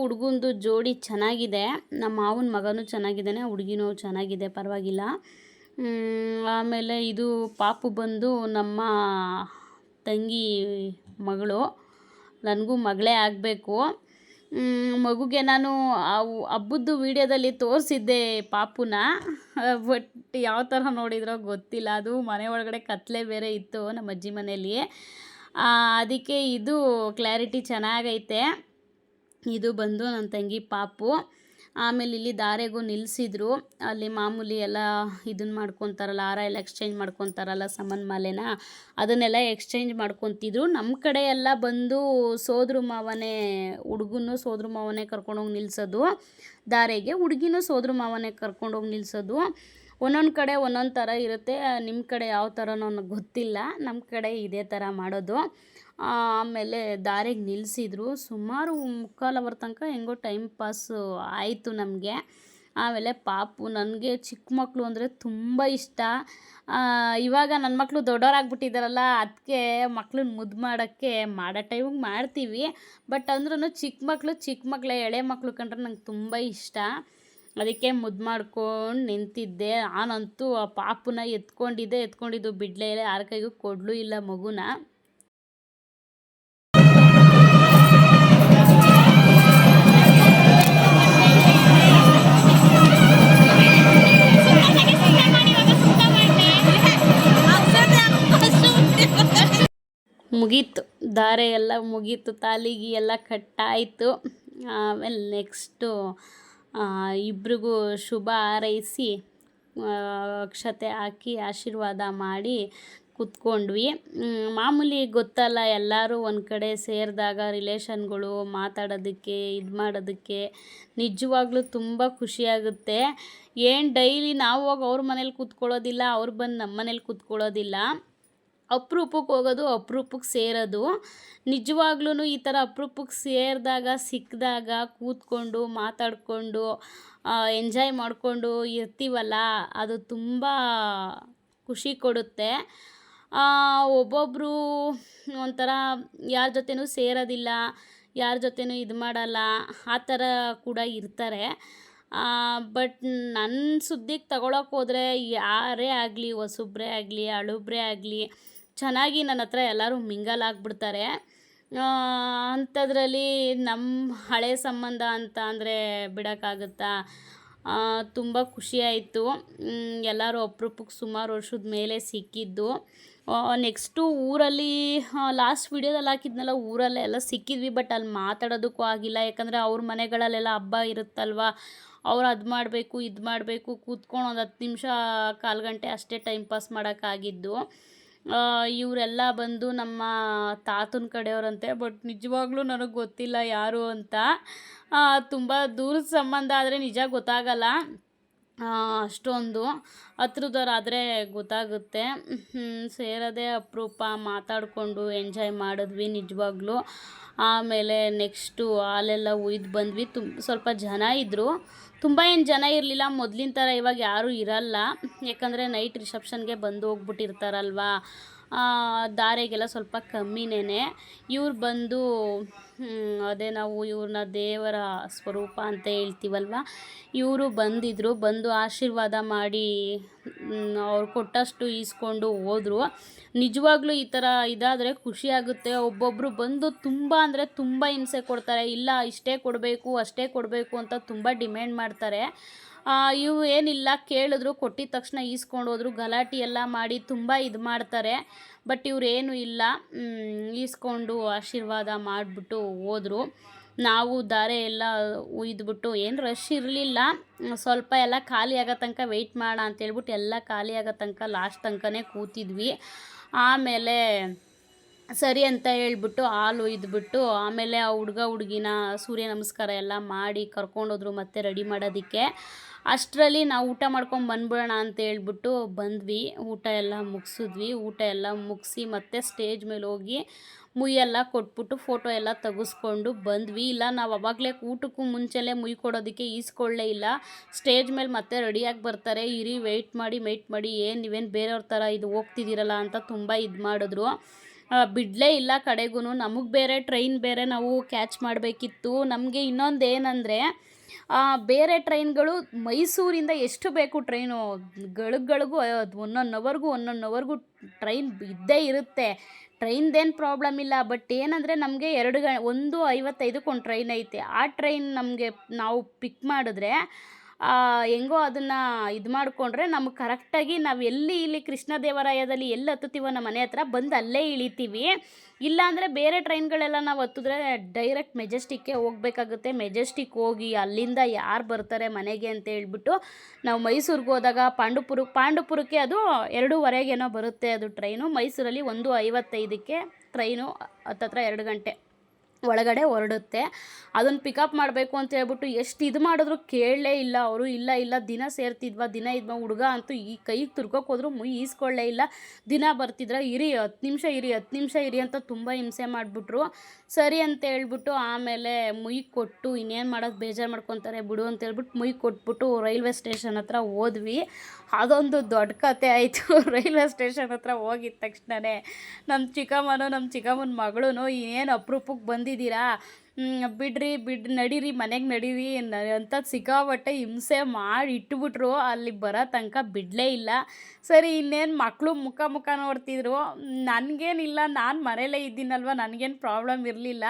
ಹುಡುಗಂದು ಜೋಡಿ ಚೆನ್ನಾಗಿದೆ. ನಮ್ಮ ಮಾವನ ಮಗನೂ ಚೆನ್ನಾಗಿದ್ದಾನೆ, ಹುಡುಗಿನೂ ಚೆನ್ನಾಗಿದೆ, ಪರವಾಗಿಲ್ಲ. ಆಮೇಲೆ ಇದು ಪಾಪು ಬಂದು ನಮ್ಮ ತಂಗಿ ಮಗಳು. ನನಗೂ ಮಗಳೇ ಆಗಬೇಕು. ಮಗುಗೆ ನಾನು ಹಬ್ಬದ್ದು ವೀಡಿಯೋದಲ್ಲಿ ತೋರಿಸಿದ್ದೆ ಪಾಪುನ. ಬಟ್ ಯಾವ ಥರ ನೋಡಿದ್ರೋ ಗೊತ್ತಿಲ್ಲ. ಅದು ಮನೆ ಒಳಗಡೆ ಕತ್ಲೆ ಬೇರೆ ಇತ್ತು ನಮ್ಮ ಅಜ್ಜಿ ಮನೇಲಿ, ಅದಕ್ಕೆ ಇದು ಕ್ಲಾರಿಟಿ ಚೆನ್ನಾಗೈತೆ. ಇದು ಬಂದು ನನ್ನ ತಂಗಿ ಪಾಪು. ಆಮೇಲೆ ಇಲ್ಲಿ ದಾರೆಗೂ ನಿಲ್ಲಿಸಿದ್ರು. ಅಲ್ಲಿ ಮಾಮೂಲಿ ಎಲ್ಲ ಇದನ್ನು ಮಾಡ್ಕೊತಾರಲ್ಲ, ಹಾರ ಎಲ್ಲ ಎಕ್ಸ್ಚೇಂಜ್ ಮಾಡ್ಕೊತಾರಲ್ಲ, ಸಮನ್ ಮಾಲೆನ ಅದನ್ನೆಲ್ಲ ಎಕ್ಸ್ಚೇಂಜ್ ಮಾಡ್ಕೊತಿದ್ರು. ನಮ್ಮ ಕಡೆ ಎಲ್ಲ ಬಂದು ಸೋದ್ರ ಮಾವನೇ, ಹುಡುಗನೂ ಸೋದ್ರ ಮಾವನೇ ಕರ್ಕೊಂಡೋಗಿ ನಿಲ್ಲಿಸೋದು ದಾರೆಗೆ, ಹುಡುಗಿನೂ ಸೋದ್ರ ಮಾವನೇ ಕರ್ಕೊಂಡೋಗಿ ನಿಲ್ಲಿಸೋದು. ಒಂದೊಂದು ಕಡೆ ಒಂದೊಂದು ಥರ ಇರುತ್ತೆ. ನಿಮ್ಮ ಕಡೆ ಯಾವ ಥರನೋ ನನಗೆ ಗೊತ್ತಿಲ್ಲ, ನಮ್ಮ ಕಡೆ ಇದೇ ಥರ ಮಾಡೋದು. ಆಮೇಲೆ ದಾರಿಗೆ ನಿಲ್ಲಿಸಿದ್ರು. ಸುಮಾರು 3:15 ತನಕ ಹೆಂಗೋ ಟೈಮ್ ಪಾಸು ಆಯಿತು ನಮಗೆ. ಆಮೇಲೆ ಪಾಪು, ನನಗೆ ಚಿಕ್ಕ ಮಕ್ಕಳು ಅಂದರೆ ತುಂಬ ಇಷ್ಟ. ಇವಾಗ ನನ್ನ ಮಕ್ಕಳು ದೊಡ್ಡವರಾಗ್ಬಿಟ್ಟಿದ್ದಾರಲ್ಲ, ಅದಕ್ಕೆ ಮಕ್ಳನ್ನ ಮುದ್ದು ಮಾಡೋಕ್ಕೆ ಮಾಡೋ ಟೈಮಿಗೆ ಮಾಡ್ತೀವಿ. ಬಟ್ ಅಂದ್ರೂ ಚಿಕ್ಕ ಮಕ್ಕಳೇ, ಎಳೆ ಮಕ್ಕಳು ಕಂಡ್ರೆ ನಂಗೆ ತುಂಬ ಇಷ್ಟ. ಅದಕ್ಕೆ ಮುದ್ದು ಮಾಡ್ಕೊಂಡು ನಿಂತಿದ್ದೆ. ನಾನಂತೂ ಆ ಪಾಪುನ ಎತ್ಕೊಂಡಿದ್ದು ಬಿಡಲೇ ಇಲ್ಲ, ಯಾರ ಕೈಗೂ ಕೊಡಲೂ ಇಲ್ಲ ಮಗುನ. ಮುಗೀತು, ದಾರೆ ಎಲ್ಲ ಮುಗೀತು, ತಾಲಿಗೆ ಎಲ್ಲ ಕಟ್ಟಾಯಿತು. ಆಮೇಲೆ ನೆಕ್ಸ್ಟು ಇಬ್ರಿಗೂ ಶುಭ ಹಾರೈಸಿ ಅಕ್ಷತೆ ಹಾಕಿ ಆಶೀರ್ವಾದ ಮಾಡಿ ಕೂತ್ಕೊಂಡ್ವಿ. ಮಾಮೂಲಿ ಗೊತ್ತಲ್ಲ, ಎಲ್ಲರೂ ಒಂದು ಕಡೆ ಸೇರಿದಾಗ ರಿಲೇಷನ್ಗಳು ಮಾತಾಡೋದಕ್ಕೆ, ಇದು ಮಾಡೋದಕ್ಕೆ ನಿಜವಾಗ್ಲೂ ತುಂಬ ಖುಷಿಯಾಗುತ್ತೆ. ಏನು ಡೈಲಿ ನಾವು ಹೋಗಿ ಅವ್ರ ಮನೇಲಿ ಕೂತ್ಕೊಳ್ಳೋದಿಲ್ಲ, ಅವ್ರು ಬಂದು ನಮ್ಮ ಮನೇಲಿ ಕೂತ್ಕೊಳ್ಳೋದಿಲ್ಲ. ಅಪರೂಪಕ್ಕೆ ಹೋಗೋದು, ಅಪರೂಪಕ್ಕೆ ಸೇರೋದು. ನಿಜವಾಗ್ಲೂ ಈ ಥರ ಅಪರೂಪಕ್ಕೆ ಸಿಕ್ಕಿದಾಗ ಕೂತ್ಕೊಂಡು ಮಾತಾಡಿಕೊಂಡು ಎಂಜಾಯ್ ಮಾಡಿಕೊಂಡು ಇರ್ತೀವಲ್ಲ, ಅದು ತುಂಬ ಖುಷಿ ಕೊಡುತ್ತೆ. ಒಬ್ಬೊಬ್ಬರು ಒಂಥರ ಯಾರ ಜೊತೆನೂ ಸೇರೋದಿಲ್ಲ, ಯಾರ ಜೊತೆನೂ ಇದು ಮಾಡಲ್ಲ, ಆ ಥರ ಕೂಡ ಇರ್ತಾರೆ. ಬಟ್ ನನ್ನ ಸುದ್ದಿಗೆ ತಗೊಳಕ್ಕೆ ಹೋದರೆ ಯಾರೇ ಆಗಲಿ, ಹೊಸಬ್ರೇ ಆಗಲಿ, ಹಳುಬ್ರೇ ಆಗಲಿ, ಚೆನ್ನಾಗಿ ನನ್ನ ಹತ್ರ ಎಲ್ಲರೂ ಮಿಂಗಲ್ ಆಗಿಬಿಡ್ತಾರೆ. ಅಂಥದ್ರಲ್ಲಿ ನಮ್ಮ ಹಳೆ ಸಂಬಂಧ ಅಂತ ಅಂದರೆ ಬಿಡೋಕ್ಕಾಗುತ್ತಾ? ತುಂಬ ಖುಷಿಯಾಯಿತು. ಎಲ್ಲರೂ ಅಪರೂಪಕ್ಕೆ ಸುಮಾರು ವರ್ಷದ ಮೇಲೆ ಸಿಕ್ಕಿದ್ದು. ನೆಕ್ಸ್ಟು ಊರಲ್ಲಿ ಲಾಸ್ಟ್ ವೀಡಿಯೋದಲ್ಲಿ ಹಾಕಿದ್ನಲ್ಲ, ಊರಲ್ಲೇ ಎಲ್ಲ ಸಿಕ್ಕಿದ್ವಿ. ಬಟ್ ಅಲ್ಲಿ ಮಾತಾಡೋದಕ್ಕೂ ಆಗಿಲ್ಲ, ಯಾಕಂದರೆ ಅವ್ರ ಮನೆಗಳಲ್ಲೆಲ್ಲ ಹಬ್ಬ ಇರುತ್ತಲ್ವ, ಅವ್ರು ಅದು ಮಾಡಬೇಕು ಇದು ಮಾಡಬೇಕು, ಕೂತ್ಕೊಂಡು ಒಂದು 10 ನಿಮಿಷ 1/4 ಗಂಟೆ ಅಷ್ಟೇ ಟೈಮ್ ಪಾಸ್ ಮಾಡೋಕ್ಕಾಗಿದ್ದು. ಇವರೆಲ್ಲ ಬಂದು ನಮ್ಮ ತಾತನ ಕಡೆಯವರಂತೆ. ಬಟ್ ನಿಜವಾಗ್ಲೂ ನನಗೆ ಗೊತ್ತಿಲ್ಲ ಯಾರು ಅಂತ. ತುಂಬ ದೂರದ ಸಂಬಂಧ ಆದರೆ ನಿಜ ಗೊತ್ತಾಗಲ್ಲ, ಅಷ್ಟೊಂದು ಹತ್ರದವರಾದರೆ ಗೊತ್ತಾಗುತ್ತೆ. ಸೇರೋದೇ ಅಪರೂಪ, ಮಾತಾಡಿಕೊಂಡು ಎಂಜಾಯ್ ಮಾಡಿದ್ವಿ ನಿಜವಾಗ್ಲೂ. ಆಮೇಲೆ ನೆಕ್ಸ್ಟು ಹಾಲೆಲ್ಲ ಉಯ್ದು ಬಂದ್ವಿ. ಸ್ವಲ್ಪ ಜನ ಇದ್ದರು, ತುಂಬ ಏನು ಜನ ಇರಲಿಲ್ಲ. ಮೊದಲಿನ ಥರ ಇವಾಗ ಯಾರೂ ಇರಲ್ಲ, ಯಾಕಂದರೆ ನೈಟ್ ರಿಸೆಪ್ಷನ್ಗೆ ಬಂದು ಹೋಗ್ಬಿಟ್ಟಿರ್ತಾರಲ್ವ, ದಾರೆಗೆಲ್ಲ ಸ್ವಲ್ಪ ಕಮ್ಮಿನೇ. ಇವ್ರು ಬಂದು ಅದೇ ನಾವು ಇವ್ರನ್ನ ದೇವರ ಸ್ವರೂಪ ಅಂತ ಹೇಳ್ತೀವಲ್ವ, ಇವರು ಬಂದು ಆಶೀರ್ವಾದ ಮಾಡಿ ಅವ್ರು ಕೊಟ್ಟಷ್ಟು ಈಸ್ಕೊಂಡು ಹೋದರು. ನಿಜವಾಗ್ಲೂ ಈ ಥರ ಇದಾದರೆ ಖುಷಿಯಾಗುತ್ತೆ. ಒಬ್ಬೊಬ್ಬರು ಬಂದು ತುಂಬ ಅಂದರೆ ತುಂಬ ಹಿಂಸೆ ಕೊಡ್ತಾರೆ, ಇಲ್ಲ ಇಷ್ಟೇ ಕೊಡಬೇಕು ಅಷ್ಟೇ ಕೊಡಬೇಕು ಅಂತ ತುಂಬ ಡಿಮ್ಯಾಂಡ್ ಮಾಡ್ತಾರೆ. ಇವು ಏನಿಲ್ಲ, ಕೇಳಿದ್ರು ಕೊಟ್ಟಿದ ತಕ್ಷಣ ಈಸ್ಕೊಂಡು ಹೋದ್ರು, ಗಲಾಟೆ ಎಲ್ಲ ಮಾಡಿ ತುಂಬ ಇದು ಮಾಡ್ತಾರೆ. ಬಟ್ ಇವ್ರೇನು ಇಲ್ಲ, ಈಸ್ಕೊಂಡು ಆಶೀರ್ವಾದ ಮಾಡಿಬಿಟ್ಟು ಹೋದರು. ನಾವು ದಾರೆ ಎಲ್ಲ ಉಯ್ದುಬಿಟ್ಟು, ಏನು ರಶ್ ಇರಲಿಲ್ಲ, ಸ್ವಲ್ಪ ಎಲ್ಲ ಖಾಲಿ ಆಗೋ ತನಕ ವೆಯ್ಟ್ ಮಾಡೋಣ ಅಂತೇಳ್ಬಿಟ್ಟು ಎಲ್ಲ ಖಾಲಿ ಆಗೋ ತನಕ ಲಾಸ್ಟ್ ತನಕನೇ ಕೂತಿದ್ವಿ. ಆಮೇಲೆ ಸರಿ ಅಂತ ಹೇಳ್ಬಿಟ್ಟು ಹಾಲು ಒಯ್ದುಬಿಟ್ಟು ಆಮೇಲೆ ಆ ಹುಡುಗಿನ ಸೂರ್ಯ ನಮಸ್ಕಾರ ಎಲ್ಲ ಮಾಡಿ ಕರ್ಕೊಂಡೋದ್ರು ಮತ್ತೆ ರೆಡಿ ಮಾಡೋದಕ್ಕೆ. ಅಷ್ಟರಲ್ಲಿ ನಾವು ಊಟ ಮಾಡ್ಕೊಂಡು ಬಂದ್ಬಿಡೋಣ ಅಂತ ಹೇಳ್ಬಿಟ್ಟು ಬಂದ್ವಿ. ಊಟ ಎಲ್ಲ ಮುಗಿಸಿ ಮತ್ತೆ ಸ್ಟೇಜ್ ಮೇಲೆ ಹೋಗಿ ಮುಯ್ಯೆಲ್ಲ ಕೊಟ್ಬಿಟ್ಟು ಫೋಟೋ ಎಲ್ಲ ತೆಗೆಸ್ಕೊಂಡು ಬಂದ್ವಿ. ಇಲ್ಲ, ನಾವು ಅವಾಗಲೇ ಊಟಕ್ಕೂ ಮುಂಚೆಲೇ ಮುಯ್ ಕೊಡೋದಕ್ಕೆ ಈಸ್ಕೊಳ್ಳೇ ಇಲ್ಲ. ಸ್ಟೇಜ್ ಮೇಲೆ ಮತ್ತೆ ರೆಡಿಯಾಗಿ ಬರ್ತಾರೆ, ಇರಿ ವೆಯ್ಟ್ ಮಾಡಿ ಏನು ನೀವೇನು ಬೇರೆಯವ್ರ ಥರ ಇದು ಹೋಗ್ತಿದ್ದೀರಲ್ಲ ಅಂತ ತುಂಬ ಇದು ಮಾಡಿದ್ರು. ಬಿಡಲೇ ಇಲ್ಲ ಕಡೆಗೂ. ನಮಗೆ ಬೇರೆ ಟ್ರೈನ್ ಬೇರೆ ನಾವು ಕ್ಯಾಚ್ ಮಾಡಬೇಕಿತ್ತು. ನಮಗೆ ಇನ್ನೊಂದು ಏನಂದರೆ, ಬೇರೆ ಟ್ರೈನ್ಗಳು ಮೈಸೂರಿಂದ ಎಷ್ಟು ಬೇಕು ಟ್ರೈನು ಗಳಿಗೂ ಒಂದೊಂದು ಅವರ್ಗೂ ಟ್ರೈನ್ ಇದ್ದೇ ಇರುತ್ತೆ. ಟ್ರೈನ್ದೇನು ಪ್ರಾಬ್ಲಮ್ ಇಲ್ಲ. ಬಟ್ ಏನಂದರೆ ನಮಗೆ 1:55 ಒಂದು ಟ್ರೈನ್ ಐತೆ. ಆ ಟ್ರೈನ್ ನಾವು ಪಿಕ್ ಮಾಡಿದ್ರೆ ಹೆಂಗೋ ಅದನ್ನು ಇದು ಮಾಡಿಕೊಂಡ್ರೆ ನಮಗೆ ಕರೆಕ್ಟಾಗಿ ನಾವು ಇಲ್ಲಿ ಕೃಷ್ಣದೇವರಾಯದಲ್ಲಿ ಎಲ್ಲಿ ಹತ್ತುತ್ತೀವೋ ನಮ್ಮ ಮನೆ ಹತ್ರ ಬಂದು ಅಲ್ಲೇ ಇಳಿತೀವಿ. ಇಲ್ಲಾಂದರೆ ಬೇರೆ ಟ್ರೈನ್ಗಳೆಲ್ಲ ನಾವು ಹತ್ತಿದ್ರೆ ಡೈರೆಕ್ಟ್ ಮೆಜೆಸ್ಟಿಕ್ಗೆ ಹೋಗಬೇಕಾಗುತ್ತೆ. ಮೆಜೆಸ್ಟಿಕ್ ಹೋಗಿ ಅಲ್ಲಿಂದ ಯಾರು ಬರ್ತಾರೆ ಮನೆಗೆ ಅಂತ ಹೇಳ್ಬಿಟ್ಟು ನಾವು ಮೈಸೂರಿಗೆ ಹೋದಾಗ ಪಾಂಡುಪುರಕ್ಕೆ ಅದು 2:15 ಬರುತ್ತೆ ಅದು ಟ್ರೈನು. ಮೈಸೂರಲ್ಲಿ 1:55ಕ್ಕೆ ಟ್ರೈನು ಹತ್ತತ್ರ 2 ಗಂಟೆ ಒಳಗಡೆ ಹೊರಡುತ್ತೆ. ಅದನ್ನು ಪಿಕಪ್ ಮಾಡಬೇಕು ಅಂತ ಹೇಳ್ಬಿಟ್ಟು ಎಷ್ಟು ಇದು ಮಾಡಿದ್ರು ಕೇಳಲೇ ಇಲ್ಲ ಅವರು. ಇಲ್ಲ ದಿನ ಸೇರ್ತಿದ್ವಾ ಹುಡುಗ ಅಂತೂ ಈ ಕೈಗೆ ತುರ್ಕೋಕೆ ಹೋದ್ರು ಮುಯಿ ಈಸ್ಕೊಳ್ಳೇ ಇಲ್ಲ. ದಿನ ಬರ್ತಿದ್ರ ಇರಿ 10 ನಿಮಿಷ ಇರಿ ಅಂತ ತುಂಬ ಹಿಂಸೆ ಮಾಡಿಬಿಟ್ರು. ಸರಿ ಅಂತ ಹೇಳ್ಬಿಟ್ಟು ಆಮೇಲೆ ಮುಯಿ ಕೊಟ್ಟು ಇನ್ನೇನು ಮಾಡೋದು, ಬೇಜಾರು ಮಾಡ್ಕೊತಾರೆ ಬಿಡು ಅಂತ ಹೇಳ್ಬಿಟ್ಟು ಮುಯಿ ಕೊಟ್ಬಿಟ್ಟು ರೈಲ್ವೆ ಸ್ಟೇಷನ್ ಹತ್ರ ಹೋದ್ವಿ. ಅದೊಂದು ದೊಡ್ಡ ಕತೆ ಆಯಿತು. ರೈಲ್ವೆ ಸ್ಟೇಷನ್ ಹತ್ರ ಹೋಗಿದ ತಕ್ಷಣವೇ ನಮ್ಮ ಚಿಕ್ಕಮ್ಮನ ಮಗಳು ಇನ್ನೇನು ಅಪರೂಪಕ್ಕೆ ಬಂದಿದ್ದೀರಾ, ಬಿಡ್ರಿ ನಡೀರಿ ಮನೆಗೆ ನಡೀರಿ ಅಂತ ಸಿಕ್ಕಾಪಟ್ಟೆ ಹಿಂಸೆ ಮಾಡಿ ಇಟ್ಬಿಟ್ರು. ಅಲ್ಲಿ ಬರೋ ತನಕ ಬಿಡಲೇ ಇಲ್ಲ. ಸರಿ ಇನ್ನೇನು ಮಕ್ಕಳು ಮುಖ ನೋಡ್ತಿದ್ರು. ನನಗೇನಿಲ್ಲ, ನಾನು ಮನೇಲೇ ಇದ್ದೀನಲ್ವ, ನನಗೇನು ಪ್ರಾಬ್ಲಮ್ ಇರಲಿಲ್ಲ.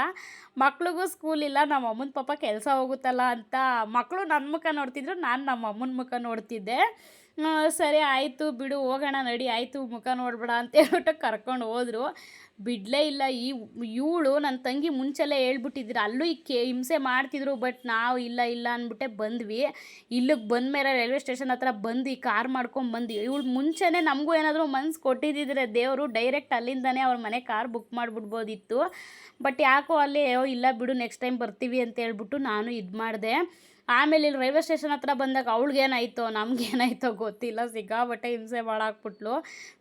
ಮಕ್ಳಿಗೂ ಸ್ಕೂಲ್ ಇಲ್ಲ, ನಮ್ಮ ಅಮ್ಮನ ಪಾಪ ಕೆಲಸ ಹೋಗುತ್ತಲ್ಲ ಅಂತ ಮಕ್ಕಳು ನನ್ನ ಮುಖ ನೋಡ್ತಿದ್ರು, ನಾನು ನಮ್ಮ ಅಮ್ಮನ ಮುಖ ನೋಡ್ತಿದ್ದೆ. ಸರಿ ಆಯಿತು ಬಿಡು ಹೋಗೋಣ ನಡಿ, ಆಯಿತು ಮುಖ ನೋಡ್ಬೇಡ ಅಂತ ಹೇಳ್ಬಿಟ್ಟು ಕರ್ಕೊಂಡು ಹೋದರು. ಬಿಡಲೇ ಇಲ್ಲ. ಇವಳು ನನ್ನ ತಂಗಿ ಮುಂಚೆಲ್ಲೇ ಹೇಳ್ಬಿಟ್ಟಿದ್ರು, ಅಲ್ಲೂ ಹಿಂಸೆ ಮಾಡ್ತಿದ್ರು. ಬಟ್ ನಾವು ಇಲ್ಲ ಅಂದ್ಬಿಟ್ಟೆ ಬಂದ್ವಿ. ಇಲ್ಲಿಗೆ ಬಂದಮೇಲೆ ರೈಲ್ವೆ ಸ್ಟೇಷನ್ ಹತ್ರ ಬಂದು ಕಾರ್ ಮಾಡ್ಕೊಂಡು ಬಂದ್ವಿ. ಇವಳು ಮುಂಚೆನೇ ನಮಗೂ ಏನಾದರೂ ಮನ್ಸು ಕೊಟ್ಟಿದ್ದಿದ್ರೆ ದೇವರು ಡೈರೆಕ್ಟ್ ಅಲ್ಲಿಂದನೇ ಅವ್ರ ಮನೆ ಕಾರ್ ಬುಕ್ ಮಾಡಿಬಿಡ್ಬೋದಿತ್ತು. ಬಟ್ ಯಾಕೋ ಅಲ್ಲಿ ಇಲ್ಲ ಬಿಡು ನೆಕ್ಸ್ಟ್ ಟೈಮ್ ಬರ್ತೀವಿ ಅಂತ ಹೇಳ್ಬಿಟ್ಟು ನಾನು ಇದು ಮಾಡಿದೆ. ಆಮೇಲೆ ಇಲ್ಲಿ ರೈಲ್ವೆ ಸ್ಟೇಷನ್ ಹತ್ರ ಬಂದಾಗ ಅವಳಿಗೇನಾಯ್ತೋ ನಮಗೇನಾಯ್ತೋ ಗೊತ್ತಿಲ್ಲ, ಸಿಕ್ಕಾಪಟ್ಟೆ ಹಿಂಸೆ ಮಾಡಾಕ್ಬಿಟ್ಲು.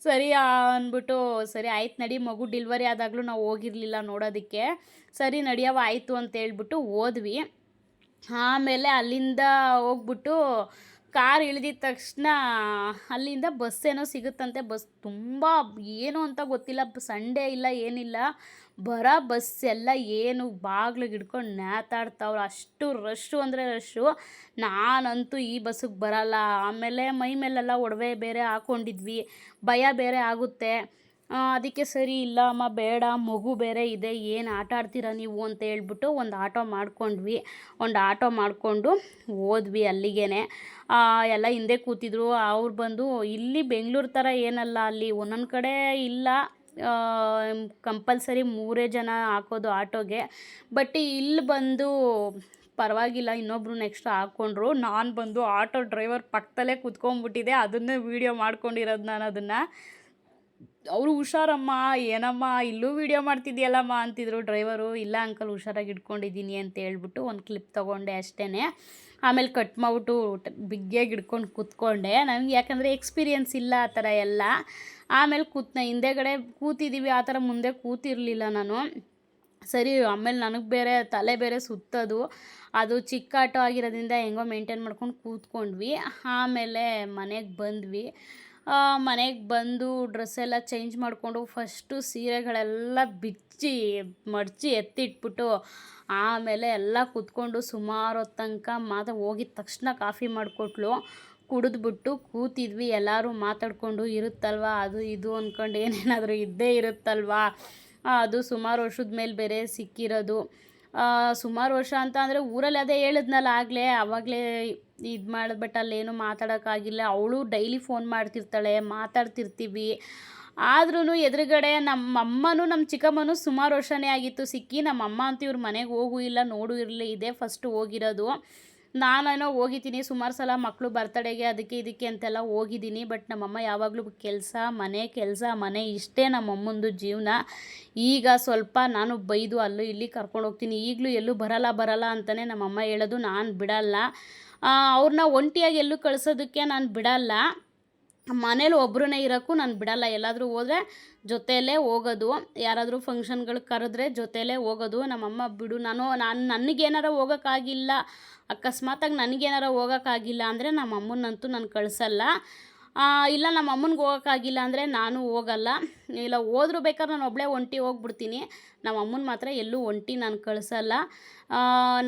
ಸರಿ ಅಂದ್ಬಿಟ್ಟು ಸರಿ ಆಯ್ತು ನಡಿ, ಮಗು ಡಿಲ್ವರಿ ಆದಾಗಲೂ ನಾವು ಹೋಗಿರಲಿಲ್ಲ ನೋಡೋದಕ್ಕೆ. ಸರಿ ನಡಿಯವ ಆಯಿತು ಅಂತ ಹೇಳ್ಬಿಟ್ಟು ಹೋದ್ವಿ. ಆಮೇಲೆ ಅಲ್ಲಿಂದ ಹೋಗ್ಬಿಟ್ಟು ಕಾರ್ ಇಳಿದಿದ ತಕ್ಷಣ ಅಲ್ಲಿಂದ ಬಸ್ ಏನೋ ಸಿಗುತ್ತಂತೆ. ಬಸ್ ತುಂಬ ಏನು ಅಂತ ಗೊತ್ತಿಲ್ಲ, ಸಂಡೇ ಇಲ್ಲ ಏನಿಲ್ಲ, ಬರೋ ಬಸ್ ಎಲ್ಲ ಏನು ಬಾಗ್ಲಿಗೆ ಹಿಡ್ಕೊಂಡು ನೇತಾಡ್ತಾವ್ರು. ಅಷ್ಟು ರಶ್ಶು ಅಂದರೆ ರಶ್ಶು. ನಾನಂತೂ ಈ ಬಸ್ಸಿಗೆ ಬರಲ್ಲ. ಆಮೇಲೆ ಮೈ ಮೇಲೆಲ್ಲ ಒಡವೆ ಬೇರೆ ಹಾಕ್ಕೊಂಡಿದ್ವಿ, ಭಯ ಬೇರೆ ಆಗುತ್ತೆ. ಅದಕ್ಕೆ ಸರಿ ಇಲ್ಲ ಅಮ್ಮ ಬೇಡ, ಮಗು ಬೇರೆ ಇದೆ, ಏನು ಆಟ ಆಡ್ತೀರಾ ನೀವು ಅಂತ ಹೇಳ್ಬಿಟ್ಟು ಒಂದು ಆಟೋ ಮಾಡಿಕೊಂಡು ಹೋದ್ವಿ ಅಲ್ಲಿಗೆ. ಎಲ್ಲ ಹಿಂದೆ ಕೂತಿದ್ರು. ಅವ್ರು ಬಂದು ಇಲ್ಲಿ ಬೆಂಗಳೂರು ಥರ ಏನಲ್ಲ, ಅಲ್ಲಿ ಒಂದೊಂದು ಕಡೆ ಇಲ್ಲ ಕಂಪಲ್ಸರಿ 3 ಜನ ಹಾಕೋದು ಆಟೋಗೆ. ಬಟ್ ಇಲ್ಲಿ ಬಂದು ಪರವಾಗಿಲ್ಲ, ಇನ್ನೊಬ್ಬರು ನೆಕ್ಸ್ಟ್ ಹಾಕ್ಕೊಂಡ್ರು. ನಾನು ಬಂದು ಆಟೋ ಡ್ರೈವರ್ ಪಕ್ಕದಲ್ಲೇ ಕೂತ್ಕೊಂಡ್ಬಿಟ್ಟಿದ್ದೆ, ಅದನ್ನೇ ವೀಡಿಯೋ ಮಾಡ್ಕೊಂಡಿರೋದು ನಾನು ಅದನ್ನು. ಅವರು ಹುಷಾರಮ್ಮ, ಏನಮ್ಮ ಇಲ್ಲೂ ವೀಡಿಯೋ ಮಾಡ್ತಿದ್ಯಲ್ಲಮ್ಮ ಅಂತಿದ್ರು ಡ್ರೈವರು. ಇಲ್ಲ ಅಂಕಲ್ ಹುಷಾರಾಗಿ ಇಟ್ಕೊಂಡಿದ್ದೀನಿ ಅಂತ ಹೇಳ್ಬಿಟ್ಟು ಒಂದು ಕ್ಲಿಪ್ ತೊಗೊಂಡೆ ಅಷ್ಟೇ. ಆಮೇಲೆ ಕಟ್ ಮಾಡ್ಬಿಟ್ಟು ಬಿಗ್ಗಿಯಾಗಿ ಹಿಡ್ಕೊಂಡು ಕೂತ್ಕೊಂಡೆ. ನನಗೆ ಯಾಕಂದರೆ ಎಕ್ಸ್ಪೀರಿಯೆನ್ಸ್ ಇಲ್ಲ ಆ ಥರ ಎಲ್ಲ. ಆಮೇಲೆ ಹಿಂದೆಗಡೆ ಕೂತಿದ್ದೀವಿ, ಆ ಥರ ಮುಂದೆ ಕೂತಿರಲಿಲ್ಲ ನಾನು. ಸರಿ ಆಮೇಲೆ ನನಗೆ ಬೇರೆ ತಲೆ ಬೇರೆ ಸುತ್ತೋದು, ಅದು ಚಿಕ್ಕ ಆಟೋ ಆಗಿರೋದ್ರಿಂದ ಹೆಂಗೋ ಮೇಂಟೈನ್ ಮಾಡ್ಕೊಂಡು ಕೂತ್ಕೊಂಡ್ವಿ. ಆಮೇಲೆ ಮನೆಗೆ ಬಂದು ಡ್ರೆಸ್ ಎಲ್ಲ ಚೇಂಜ್ ಮಾಡಿಕೊಂಡು ಫಸ್ಟು ಸೀರೆಗಳೆಲ್ಲ ಮಡಚಿ ಎತ್ತಿಟ್ಬಿಟ್ಟು ಆಮೇಲೆ ಎಲ್ಲ ಕೂತ್ಕೊಂಡು ಸುಮಾರು ಹೊತ್ತು ತನಕ ಹೋಗಿದ ತಕ್ಷಣ ಕಾಫಿ ಮಾಡಿಕೊಟ್ಲು. ಕುಡಿದ್ಬಿಟ್ಟು ಕೂತಿದ್ವಿ. ಎಲ್ಲರೂ ಮಾತಾಡಿಕೊಂಡು ಇರುತ್ತಲ್ವ ಅದು ಇದು ಅಂದ್ಕೊಂಡು ಏನೇನಾದರೂ ಇದ್ದೇ ಇರುತ್ತಲ್ವ. ಅದು ಸುಮಾರು ವರ್ಷದ ಮೇಲೆ ಬೇರೆ ಸಿಕ್ಕಿರೋದು. ಸುಮಾರು ವರ್ಷ ಅಂತ ಅಂದರೆ ಊರಲ್ಲಿ ಅದೇ ಹೇಳಿದ್ನಲ್ಲ ಆವಾಗಲೇ ಇದು ಮಾಡಿಬಿಟ್ಟು ಅಲ್ಲೇನು ಮಾತಾಡೋಕ್ಕಾಗಿಲ್ಲ. ಅವಳು ಡೈಲಿ ಫೋನ್ ಮಾಡ್ತಿರ್ತಾಳೆ, ಮಾತಾಡ್ತಿರ್ತೀವಿ. ಆದ್ರೂ ಎದುರುಗಡೆ ನಮ್ಮಮ್ಮನೂ ನಮ್ಮ ಚಿಕ್ಕಮ್ಮನೂ ಸುಮಾರು ವರ್ಷನೇ ಆಗಿತ್ತು ಸಿಕ್ಕಿ. ನಮ್ಮಮ್ಮ ಅಂತೂ ಇವ್ರ ಮನೆಗೆ ಹೋಗೂ ಇಲ್ಲ, ನೋಡೂ ಇರಲಿ, ಇದೇ ಫಸ್ಟು ಹೋಗಿರೋದು. ನಾನೇನೋ ಹೋಗಿದ್ದೀನಿ ಸುಮಾರು ಸಲ ಮಕ್ಕಳು ಬರ್ತಡೆಗೆ ಅದಕ್ಕೆ ಇದಕ್ಕೆ ಅಂತೆಲ್ಲ ಹೋಗಿದ್ದೀನಿ. ಬಟ್ ನಮ್ಮಮ್ಮ ಯಾವಾಗಲೂ ಕೆಲಸ ಮನೆ ಇಷ್ಟೇ ನಮ್ಮಮ್ಮಂದು ಜೀವನ. ಈಗ ಸ್ವಲ್ಪ ನಾನು ಬೈದು ಅಲ್ಲೂ ಇಲ್ಲಿ ಕರ್ಕೊಂಡು ಹೋಗ್ತೀನಿ. ಈಗಲೂ ಎಲ್ಲೂ ಬರಲ್ಲ ಅಂತಲೇ ನಮ್ಮಮ್ಮ ಹೇಳೋದು. ನಾನು ಬಿಡಲ್ಲ, ಅವ್ರನ್ನ ಒಂಟಿಯಾಗಿ ಎಲ್ಲೂ ಕಳಿಸೋದಕ್ಕೆ ನಾನು ಬಿಡಲ್ಲ. ಮನೇಲಿ ಒಬ್ಬರನ್ನೇ ಇರೋಕ್ಕೂ ನಾನು ಬಿಡಲ್ಲ. ಎಲ್ಲಾದರೂ ಹೋದರೆ ಜೊತೆಯಲ್ಲೇ ಹೋಗೋದು, ಯಾರಾದರೂ ಫಂಕ್ಷನ್ಗಳಿಗೆ ಕರೆದ್ರೆ ಜೊತೆಯಲ್ಲೇ ಹೋಗೋದು. ನಮ್ಮಮ್ಮ ಬಿಡು, ನನಗೇನಾರ ಹೋಗೋಕ್ಕಾಗಿಲ್ಲ, ಅಕಸ್ಮಾತಾಗಿ ನನಗೇನಾರ ಹೋಗೋಕ್ಕಾಗಿಲ್ಲ ಅಂದರೆ ನಮ್ಮ ಅಮ್ಮನಂತೂ ನಾನು ಕಳಿಸಲ್ಲ. ಇಲ್ಲ ನಮ್ಮ ಅಮ್ಮನಿಗೆ ಹೋಗೋಕ್ಕಾಗಿಲ್ಲ ಅಂದರೆ ನಾನು ಹೋಗಲ್ಲ. ಇಲ್ಲ ಹೋದ್ರೂ ಬೇಕಾದ್ರೆ ನಾನು ಒಬ್ಬಳೇ ಒಂಟಿ ಹೋಗ್ಬಿಡ್ತೀನಿ. ನಮ್ಮ ಅಮ್ಮನ ಮಾತ್ರ ಎಲ್ಲೂ ಒಂಟಿ ನಾನು ಕಳಿಸಲ್ಲ.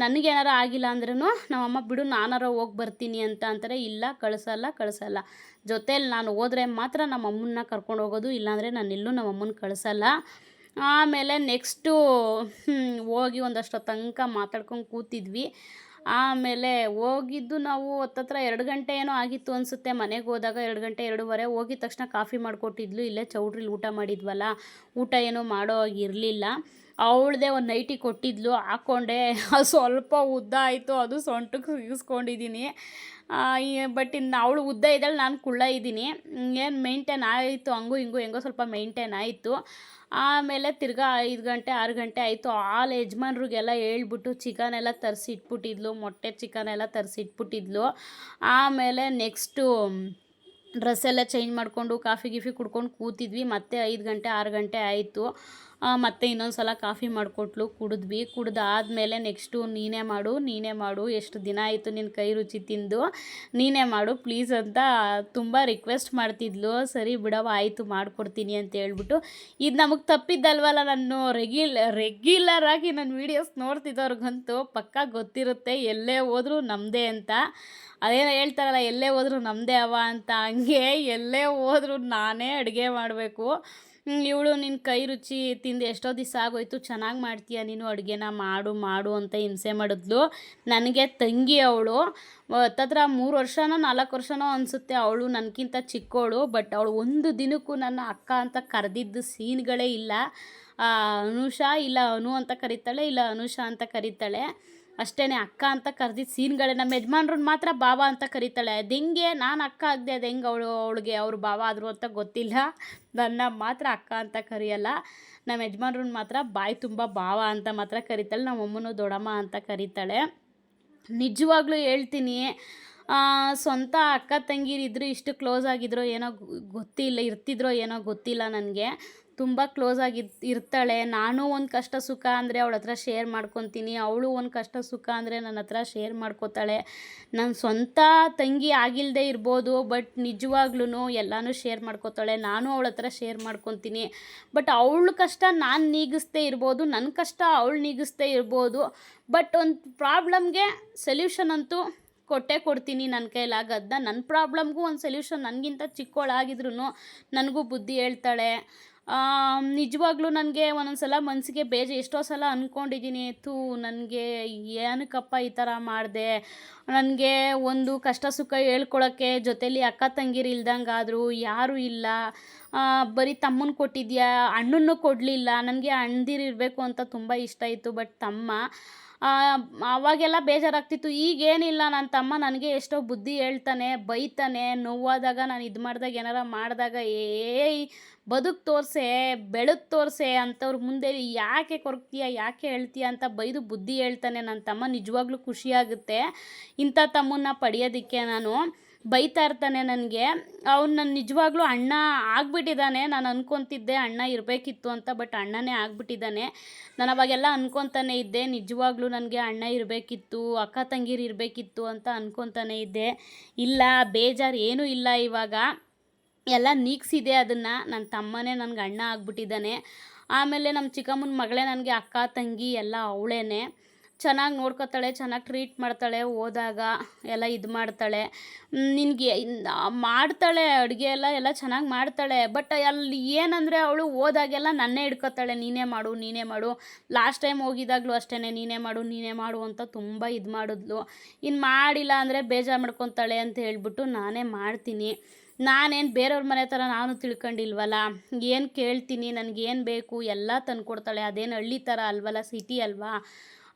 ನನಗೇನಾರ ಆಗಿಲ್ಲ ಅಂದ್ರೂ ನಮ್ಮಮ್ಮ ಬಿಡು ನಾನಾರ ಹೋಗಿ ಬರ್ತೀನಿ ಅಂತಾರೆ. ಇಲ್ಲ ಕಳಿಸಲ್ಲ. ಜೊತೇಲಿ ನಾನು ಹೋದರೆ ಮಾತ್ರ ನಮ್ಮ ಅಮ್ಮನ್ನ ಕರ್ಕೊಂಡು ಹೋಗೋದು, ಇಲ್ಲಾಂದರೆ ನಾನೆಲ್ಲೂ ನಮ್ಮ ಅಮ್ಮನ ಕಳಿಸಲ್ಲ. ಆಮೇಲೆ ನೆಕ್ಸ್ಟು ಹೋಗಿ ಒಂದಷ್ಟು ತನಕ ಮಾತಾಡ್ಕೊಂಡು ಕೂತಿದ್ವಿ. ಆಮೇಲೆ ಹೋಗಿದ್ದು ನಾವು ಹತ್ತತ್ರ 2 ಗಂಟೆ ಏನೋ ಆಗಿತ್ತು ಅನಿಸುತ್ತೆ. ಮನೆಗೆ ಹೋದಾಗ 2 ಗಂಟೆ 2:15 ಹೋಗಿದ ತಕ್ಷಣ ಕಾಫಿ ಮಾಡಿಕೊಟ್ಟಿದ್ಲು. ಇಲ್ಲೇ ಚೌಟ್ರಿಲಿ ಊಟ ಮಾಡಿದ್ವಲ್ಲ, ಊಟ ಏನೋ ಮಾಡೋ ಇರಲಿಲ್ಲ. ಅವಳದೇ ಒಂದು ನೈಟಿ ಕೊಟ್ಟಿದ್ಲು, ಹಾಕ್ಕೊಂಡೆ. ಅದು ಸ್ವಲ್ಪ ಉದ್ದ ಆಯಿತು, ಅದು ಸೊಂಟಕ್ಕೆ ಸಿಗಿಸ್ಕೊಂಡಿದ್ದೀನಿ. ಬಟ್ ಇನ್ನು ಅವಳು ಉದ್ದ ಇದ್ದಾಳೆ, ನಾನು ಕುಳ್ಳ ಇದ್ದೀನಿ. ಏನು ಮೇಂಟೈನ್ ಆಯಿತು, ಹಂಗೂ ಹಿಂಗೂ ಹೆಂಗೋ ಸ್ವಲ್ಪ ಮೇಂಟೈನ್ ಆಯಿತು. ಆಮೇಲೆ ತಿರ್ಗಾ 5 ಗಂಟೆ 6 ಗಂಟೆ ಆಯಿತು. ಯಜಮಾನ್ರಿಗೆಲ್ಲ ಹೇಳ್ಬಿಟ್ಟು ಚಿಕನ್ ಎಲ್ಲ ತರಿಸಿ ಇಟ್ಬಿಟ್ಟಿದ್ಲು, ಮೊಟ್ಟೆ ಚಿಕನ್ ಎಲ್ಲ ತರಿಸಿ ಇಟ್ಬಿಟ್ಟಿದ್ಲು. ಆಮೇಲೆ ನೆಕ್ಸ್ಟು ಡ್ರೆಸ್ ಎಲ್ಲ ಚೇಂಜ್ ಮಾಡಿಕೊಂಡು ಕಾಫಿ ಗೀಫಿ ಕುಡ್ಕೊಂಡು ಕೂತಿದ್ವಿ. ಮತ್ತೆ 5 ಗಂಟೆ 6 ಗಂಟೆ ಆಯಿತು. ಮತ್ತೆ ಇನ್ನೊಂದು ಸಲ ಕಾಫಿ ಮಾಡಿಕೊಟ್ಲು, ಕುಡಿದ್ವಿ. ಕುಡ್ದಾದ್ಮೇಲೆ ನೆಕ್ಸ್ಟು ನೀನೇ ಮಾಡು, ಎಷ್ಟು ದಿನ ಆಯಿತು ನಿನ್ನ ಕೈ ರುಚಿ ತಿಂದು, ನೀನೇ ಮಾಡು ಪ್ಲೀಸ್ ಅಂತ ತುಂಬ ರಿಕ್ವೆಸ್ಟ್ ಮಾಡ್ತಿದ್ಲು. ಸರಿ ಬಿಡವ ಆಯಿತು ಮಾಡಿಕೊಡ್ತೀನಿ ಅಂತ ಹೇಳ್ಬಿಟ್ಟು. ಇದು ನಮಗೆ ತಪ್ಪಿದ್ದಲ್ವಲ್ಲ. ನಾನು ರೆಗ್ಯುಲರಾಗಿ ನನ್ನ ವೀಡಿಯೋಸ್ ನೋಡ್ತಿದ್ದವ್ರಿಗಂತೂ ಪಕ್ಕಾ ಗೊತ್ತಿರುತ್ತೆ, ಎಲ್ಲೇ ಹೋದರೂ ನಮ್ಮದೇ ಅಂತ. ಅದೇನೋ ಹೇಳ್ತಾರಲ್ಲ, ಎಲ್ಲೇ ಹೋದರೂ ನಮ್ಮದೇ ಅವ ಅಂತ, ಹಂಗೆ ಎಲ್ಲೇ ಹೋದರೂ ನಾನೇ ಅಡುಗೆ ಮಾಡಬೇಕು. ಇವಳು ನಿನ್ನ ಕೈ ರುಚಿ ತಿಂದು ಎಷ್ಟೋ ದಿವಸ ಆಗೋಯ್ತು, ಚೆನ್ನಾಗಿ ಮಾಡ್ತೀಯ ನೀನು ಅಡುಗೆನ, ಮಾಡು ಅಂತ ಹಿಂಸೆ ಮಾಡಿದ್ಲು. ನನಗೆ ತಂಗಿ ಅವಳು, ಹತ್ತತ್ರ 3 ವರ್ಷನೋ 4 ವರ್ಷನೋ ಅನಿಸುತ್ತೆ. ಅವಳು ನನಗಿಂತ ಚಿಕ್ಕವಳು. ಬಟ್ ಅವಳು ಒಂದು ದಿನಕ್ಕೂ ನನ್ನ ಅಕ್ಕ ಅಂತ ಕರೆದಿದ್ದು ಸೀನ್ಗಳೇ ಇಲ್ಲ. ಅನುಷಾ ಇಲ್ಲ ಅನು ಅಂತ ಕರೀತಾಳೆ, ಇಲ್ಲ ಅನುಷಾ ಅಂತ ಕರೀತಾಳೆ ಅಷ್ಟೇ. ಅಕ್ಕ ಅಂತ ಕರೆದಿದ್ದು ಸೀನ್ಗಳೇ. ನಮ್ಮ ಯಜಮಾನ್ರನ್ನ ಮಾತ್ರ ಬಾಬಾ ಅಂತ ಕರೀತಾಳೆ. ಅದು ಹೆಂಗೆ ನಾನು ಅಕ್ಕ ಆಗದೆ, ಅದು ಹೆಂಗೆ ಅವಳಿಗೆ ಅವರು ಬಾಬಾ ಆದರು ಅಂತ ಗೊತ್ತಿಲ್ಲ. ನನ್ನ ಮಾತ್ರ ಅಕ್ಕ ಅಂತ ಕರೆಯಲ್ಲ. ನಮ್ಮ ಯಜಮಾನ್ರನ್ನ ಮಾತ್ರ ಬಾಯಿ ತುಂಬ ಬಾವ ಅಂತ ಮಾತ್ರ ಕರೀತಾಳೆ. ನಮ್ಮ ಅಮ್ಮನೂ ದೊಡ್ಡಮ್ಮ ಅಂತ ಕರೀತಾಳೆ. ನಿಜವಾಗ್ಲೂ ಹೇಳ್ತೀನಿ, ಸ್ವಂತ ಅಕ್ಕ ತಂಗಿರಿದ್ರು ಇಷ್ಟು ಕ್ಲೋಸ್ ಆಗಿದ್ರೋ ಏನೋ ಗೊತ್ತಿಲ್ಲ, ಇರ್ತಿದ್ರೋ ಏನೋ ಗೊತ್ತಿಲ್ಲ. ನನಗೆ ತುಂಬ ಕ್ಲೋಸಾಗಿ ಇರ್ತಾಳೆ. ನಾನು ಒಂದು ಕಷ್ಟ ಸುಖ ಅಂದರೆ ಅವಳ ಹತ್ರ ಶೇರ್ ಮಾಡ್ಕೊತೀನಿ, ಅವಳು ಒಂದು ಕಷ್ಟ ಸುಖ ಅಂದರೆ ನನ್ನ ಹತ್ರ ಶೇರ್ ಮಾಡ್ಕೋತಾಳೆ. ನನ್ನ ಸ್ವಂತ ತಂಗಿ ಆಗಿಲ್ಲದೆ ಇರ್ಬೋದು, ಬಟ್ ನಿಜವಾಗ್ಲೂ ಎಲ್ಲನೂ ಶೇರ್ ಮಾಡ್ಕೋತಾಳೆ. ನಾನು ಅವಳ ಹತ್ರ ಶೇರ್ ಮಾಡ್ಕೊತೀನಿ. ಬಟ್ ಅವಳ ಕಷ್ಟ ನಾನು ನೀಗಿಸ್ದೇ ಇರ್ಬೋದು, ನನ್ನ ಕಷ್ಟ ಅವಳು ನೀಗಿಸ್ದೇ ಇರ್ಬೋದು. ಬಟ್ ಒಂದು ಪ್ರಾಬ್ಲಮ್ಗೆ ಸೊಲ್ಯೂಷನ್ ಅಂತೂ ಕೊಟ್ಟೇ ಕೊಡ್ತೀನಿ ನನ್ನ ಕೈಲಾಗದ್ನ. ನನ್ನ ಪ್ರಾಬ್ಲಮ್ಗೂ ಒಂದು ಸೊಲ್ಯೂಷನ್, ನನಗಿಂತ ಚಿಕ್ಕವಳಾಗಿದ್ರೂ ನನಗೂ ಬುದ್ಧಿ ಹೇಳ್ತಾಳೆ. ನಿಜವಾಗ್ಲೂ ನನಗೆ ಒಂದೊಂದು ಸಲ ಮನಸ್ಸಿಗೆ ಎಷ್ಟೋ ಸಲ ಅಂದ್ಕೊಂಡಿದ್ದೀನಿ, ನನಗೆ ಏನಕ್ಕಪ್ಪ ಈ ಥರ ಮಾಡಿದೆ, ನನಗೆ ಒಂದು ಕಷ್ಟ ಸುಖ ಹೇಳ್ಕೊಳಕ್ಕೆ ಜೊತೇಲಿ ಅಕ್ಕ ತಂಗಿರು ಇಲ್ದಂಗಾದರೂ ಯಾರೂ ಇಲ್ಲ. ಬರೀ ತಮ್ಮನ ಕೊಟ್ಟಿದ್ಯಾ, ಅಣ್ಣನೂ ಕೊಡಲಿಲ್ಲ. ನನಗೆ ಅಣ್ಣದಿರಿರಬೇಕು ಅಂತ ತುಂಬ ಇಷ್ಟ ಇತ್ತು, ಬಟ್ ತಮ್ಮ ಆವಾಗೆಲ್ಲ ಬೇಜಾರಾಗ್ತಿತ್ತು. ಈಗೇನಿಲ್ಲ, ನನ್ನ ತಮ್ಮ ನನಗೆ ಎಷ್ಟೋ ಬುದ್ಧಿ ಹೇಳ್ತಾನೆ, ಬೈತಾನೆ. ನೋವಾದಾಗ ನಾನು ಇದು ಮಾಡಿದಾಗ ಏನಾರ ಮಾಡಿದಾಗ ಬದುಕು ತೋರಿಸೆ, ಬೆಳಕು ತೋರಿಸೆ ಅಂಥವ್ರ ಮುಂದೆ ಯಾಕೆ ಕೊರಗ್ತೀಯ, ಯಾಕೆ ಹೇಳ್ತೀಯ ಅಂತ ಬೈದು ಬುದ್ಧಿ ಹೇಳ್ತಾನೆ ನನ್ನ ತಮ್ಮ. ನಿಜವಾಗ್ಲೂ ಖುಷಿಯಾಗುತ್ತೆ ಇಂಥ ತಮ್ಮನ್ನ ಪಡೆಯೋದಕ್ಕೆ. ನಾನು ಬೈತಾ ಇರ್ತಾನೆ ನನಗೆ. ಅವ್ನು ನನ್ನ ನಿಜವಾಗ್ಲೂ ಅಣ್ಣ ಆಗಿಬಿಟ್ಟಿದ್ದಾನೆ. ನಾನು ಅಂದ್ಕೊತಿದ್ದೆ ಅಣ್ಣ ಇರಬೇಕಿತ್ತು ಅಂತ, ಬಟ್ ಅಣ್ಣನೇ ಆಗಿಬಿಟ್ಟಿದ್ದಾನೆ. ನಾನು ಅವಾಗೆಲ್ಲ ಅಂದ್ಕೊತಾನೆ ಇದ್ದೆ, ನಿಜವಾಗ್ಲೂ ನನಗೆ ಅಣ್ಣ ಇರಬೇಕಿತ್ತು, ಅಕ್ಕ ತಂಗಿರು ಇರಬೇಕಿತ್ತು ಅಂತ ಅಂದ್ಕೊತಾನೆ ಇದ್ದೆ. ಇಲ್ಲ, ಬೇಜಾರು ಏನೂ ಇಲ್ಲ. ಇವಾಗ ಎಲ್ಲ ನೀಗ್ಸಿದೆ ಅದನ್ನು. ನನ್ನ ತಮ್ಮನೇ ನನಗೆ ಅಣ್ಣ ಆಗಿಬಿಟ್ಟಿದ್ದಾನೆ. ಆಮೇಲೆ ನಮ್ಮ ಚಿಕ್ಕಮ್ಮನ ಮಗಳೇ ನನಗೆ ಅಕ್ಕ ತಂಗಿ ಎಲ್ಲ ಅವಳೇನೆ. ಚೆನ್ನಾಗಿ ನೋಡ್ಕೊತಾಳೆ, ಚೆನ್ನಾಗಿ ಟ್ರೀಟ್ ಮಾಡ್ತಾಳೆ, ಹೋದಾಗ ಎಲ್ಲ ಇದು ಮಾಡ್ತಾಳೆ. ನಿನಗೆ ಮಾಡ್ತಾಳೆ ಅಡುಗೆ ಎಲ್ಲ ಚೆನ್ನಾಗಿ ಮಾಡ್ತಾಳೆ. ಬಟ್ ಅಲ್ಲಿ ಏನಂದರೆ ಅವಳು ಹೋದಾಗೆಲ್ಲ ನನ್ನೇ ಹಿಡ್ಕೊತಾಳೆ, ನೀನೇ ಮಾಡು. ಲಾಸ್ಟ್ ಟೈಮ್ ಹೋಗಿದ್ದಾಗಲೂ ಅಷ್ಟೇ, ನೀನೇ ಮಾಡು ಅಂತ ತುಂಬ ಇದು ಮಾಡಿದ್ಲು. ಇನ್ನು ಮಾಡಿಲ್ಲ ಅಂದರೆ ಬೇಜಾರು ಮಾಡ್ಕೊತಾಳೆ ಅಂತ ಹೇಳ್ಬಿಟ್ಟು ನಾನೇ ಮಾಡ್ತೀನಿ. ನಾನೇನು ಬೇರೆಯವ್ರ ಮನೆ ಥರ ನಾನು ತಿಳ್ಕೊಂಡಿಲ್ವಲ್ಲ, ಏನು ಕೇಳ್ತೀನಿ, ನನಗೇನು ಬೇಕು ಎಲ್ಲ ತಂದುಕೊಡ್ತಾಳೆ. ಅದೇನು ಹಳ್ಳಿ ಥರ ಅಲ್ವಲ್ಲ, ಸಿಟಿ ಅಲ್ವಾ.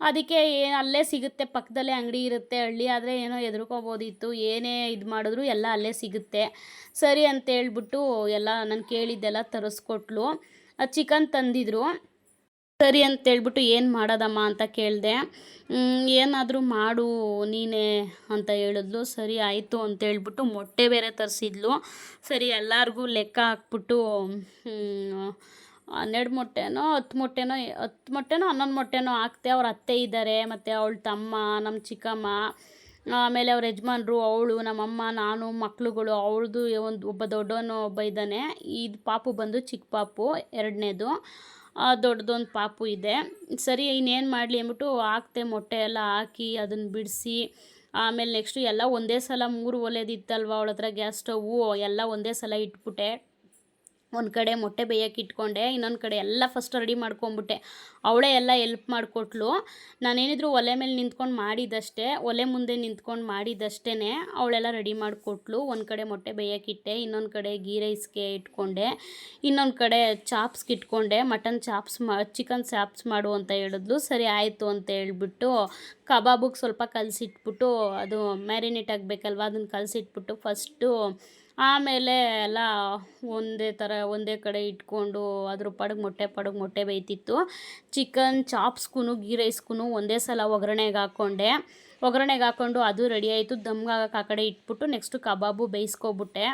ಅದಕ್ಕೆ ಅಲ್ಲೇ ಸಿಗುತ್ತೆ, ಪಕ್ಕದಲ್ಲೇ ಅಂಗಡಿ ಇರುತ್ತೆ. ಹಳ್ಳಿ ಆದರೆ ಏನೋ ಹೆದರ್ಕೋಬೋದಿತ್ತು, ಏನೇ ಇದು ಮಾಡಿದ್ರು ಎಲ್ಲ ಅಲ್ಲೇ ಸಿಗುತ್ತೆ. ಸರಿ ಅಂತೇಳ್ಬಿಟ್ಟು ಎಲ್ಲ ನಾನು ಕೇಳಿದ್ದೆಲ್ಲ ತರಿಸ್ಕೊಟ್ಲು. ಚಿಕನ್ ತಂದಿದ್ರು. ಸರಿ ಅಂತೇಳ್ಬಿಟ್ಟು ಏನು ಮಾಡೋದಮ್ಮ ಅಂತ ಕೇಳಿದೆ. ಏನಾದರೂ ಮಾಡು ನೀನೇ ಅಂತ ಹೇಳಿದ್ಲು. ಸರಿ ಆಯಿತು ಅಂತೇಳ್ಬಿಟ್ಟು ಮೊಟ್ಟೆ ಬೇರೆ ತರಿಸಿದ್ಲು. ಸರಿ ಎಲ್ಲರಿಗೂ ಲೆಕ್ಕ ಹಾಕ್ಬಿಟ್ಟು 12 ಮೊಟ್ಟೆನೋ 10 ಮೊಟ್ಟೆನೋ 11 ಮೊಟ್ಟೆನೋ ಹಾಕ್ತೆ. ಅವ್ರ ಅತ್ತೆ ಇದ್ದಾರೆ, ಮತ್ತು ಅವಳ ತಮ್ಮ, ನಮ್ಮ ಚಿಕ್ಕಮ್ಮ, ಆಮೇಲೆ ಅವ್ರ ಯಜಮಾನ್ರು, ಅವಳು, ನಮ್ಮಮ್ಮ, ನಾನು, ಮಕ್ಳುಗಳು. ಅವಳದು ಒಬ್ಬ ದೊಡ್ಡವನು ಒಬ್ಬ ಇದ್ದಾನೆ. ಇದು ಪಾಪು ಬಂದು ಚಿಕ್ಕ ಪಾಪು, 2ನೇದು. ದೊಡ್ಡದೊಂದು ಪಾಪು ಇದೆ. ಸರಿ ಇನ್ನೇನು ಮಾಡಲಿ ಅಂದ್ಬಿಟ್ಟು ಹಾಕ್ತೆ. ಮೊಟ್ಟೆ ಎಲ್ಲ ಹಾಕಿ ಅದನ್ನು ಬಿಡಿಸಿ, ಆಮೇಲೆ ನೆಕ್ಸ್ಟು ಎಲ್ಲ ಒಂದೇ ಸಲ 3 ಒಲೆದಿತ್ತಲ್ವ ಅವಳ ಹತ್ರ ಗ್ಯಾಸ್ ಸ್ಟವ್ವು, ಎಲ್ಲ ಒಂದೇ ಸಲ ಇಟ್ಬಿಟ್ಟೆ. ಒಂದು ಕಡೆ ಮೊಟ್ಟೆ ಬೇಯಕ್ಕೆ ಇಟ್ಕೊಂಡೆ, ಇನ್ನೊಂದು ಕಡೆ ಎಲ್ಲ ಫಸ್ಟ್ ರೆಡಿ ಮಾಡ್ಕೊಂಬಿಟ್ಟೆ. ಅವಳೇ ಎಲ್ಲ ಎಲ್ಪ್ ಮಾಡಿಕೊಟ್ಲು. ನಾನೇನಿದ್ರು ಒಲೆ ಮೇಲೆ ನಿಂತ್ಕೊಂಡು ಮಾಡಿದ್ದಷ್ಟೇ, ಒಲೆ ಮುಂದೆ ನಿಂತ್ಕೊಂಡು ಮಾಡಿದ್ದಷ್ಟೇ ಅವಳೆಲ್ಲ ರೆಡಿ ಮಾಡಿಕೊಟ್ಲು. ಒಂದು ಕಡೆ ಮೊಟ್ಟೆ ಬೇಯಕ್ಕಿಟ್ಟೆ, ಇನ್ನೊಂದು ಕಡೆ ಗೀ ರೈಸ್ಗೆ ಇಟ್ಕೊಂಡೆ, ಇನ್ನೊಂದು ಕಡೆ ಚಾಪ್ಸ್ಗೆ ಇಟ್ಕೊಂಡೆ. ಮಟನ್ ಚಾಪ್ಸ್ ಚಿಕನ್ ಚಾಪ್ಸ್ ಮಾಡು ಅಂತ ಹೇಳಿದ್ಲು. ಸರಿ ಆಯಿತು ಅಂತ ಹೇಳ್ಬಿಟ್ಟು ಕಬಾಬಿಗೆ ಸ್ವಲ್ಪ ಕಲಸಿಟ್ಬಿಟ್ಟು, ಅದು ಮ್ಯಾರಿನೇಟ್ ಆಗಬೇಕಲ್ವ, ಅದನ್ನು ಕಲಸಿಟ್ಬಿಟ್ಟು ಫಸ್ಟು, ಆಮೇಲೆ ಎಲ್ಲ ಒಂದೇ ಕಡೆ ಇಟ್ಕೊಂಡು ಅದ್ರ ಪಾಡಿಗೆ ಮೊಟ್ಟೆ ಬೇಯ್ತಿತ್ತು. ಚಿಕನ್ ಚಾಪ್ಸ್ಗೂ ಗೀ ರೈಸ್ಗೂ ಒಂದೇ ಸಲ ಒಗ್ಗರಣೆಗೆ ಹಾಕ್ಕೊಂಡು ಅದು ರೆಡಿ ಆಯಿತು. ದಮ್ಗಾಗಕ್ಕೆ ಆ ಕಡೆ ಇಟ್ಬಿಟ್ಟು ನೆಕ್ಸ್ಟು ಕಬಾಬು ಬೇಯಿಸ್ಕೊಬಿಟ್ಟೆ.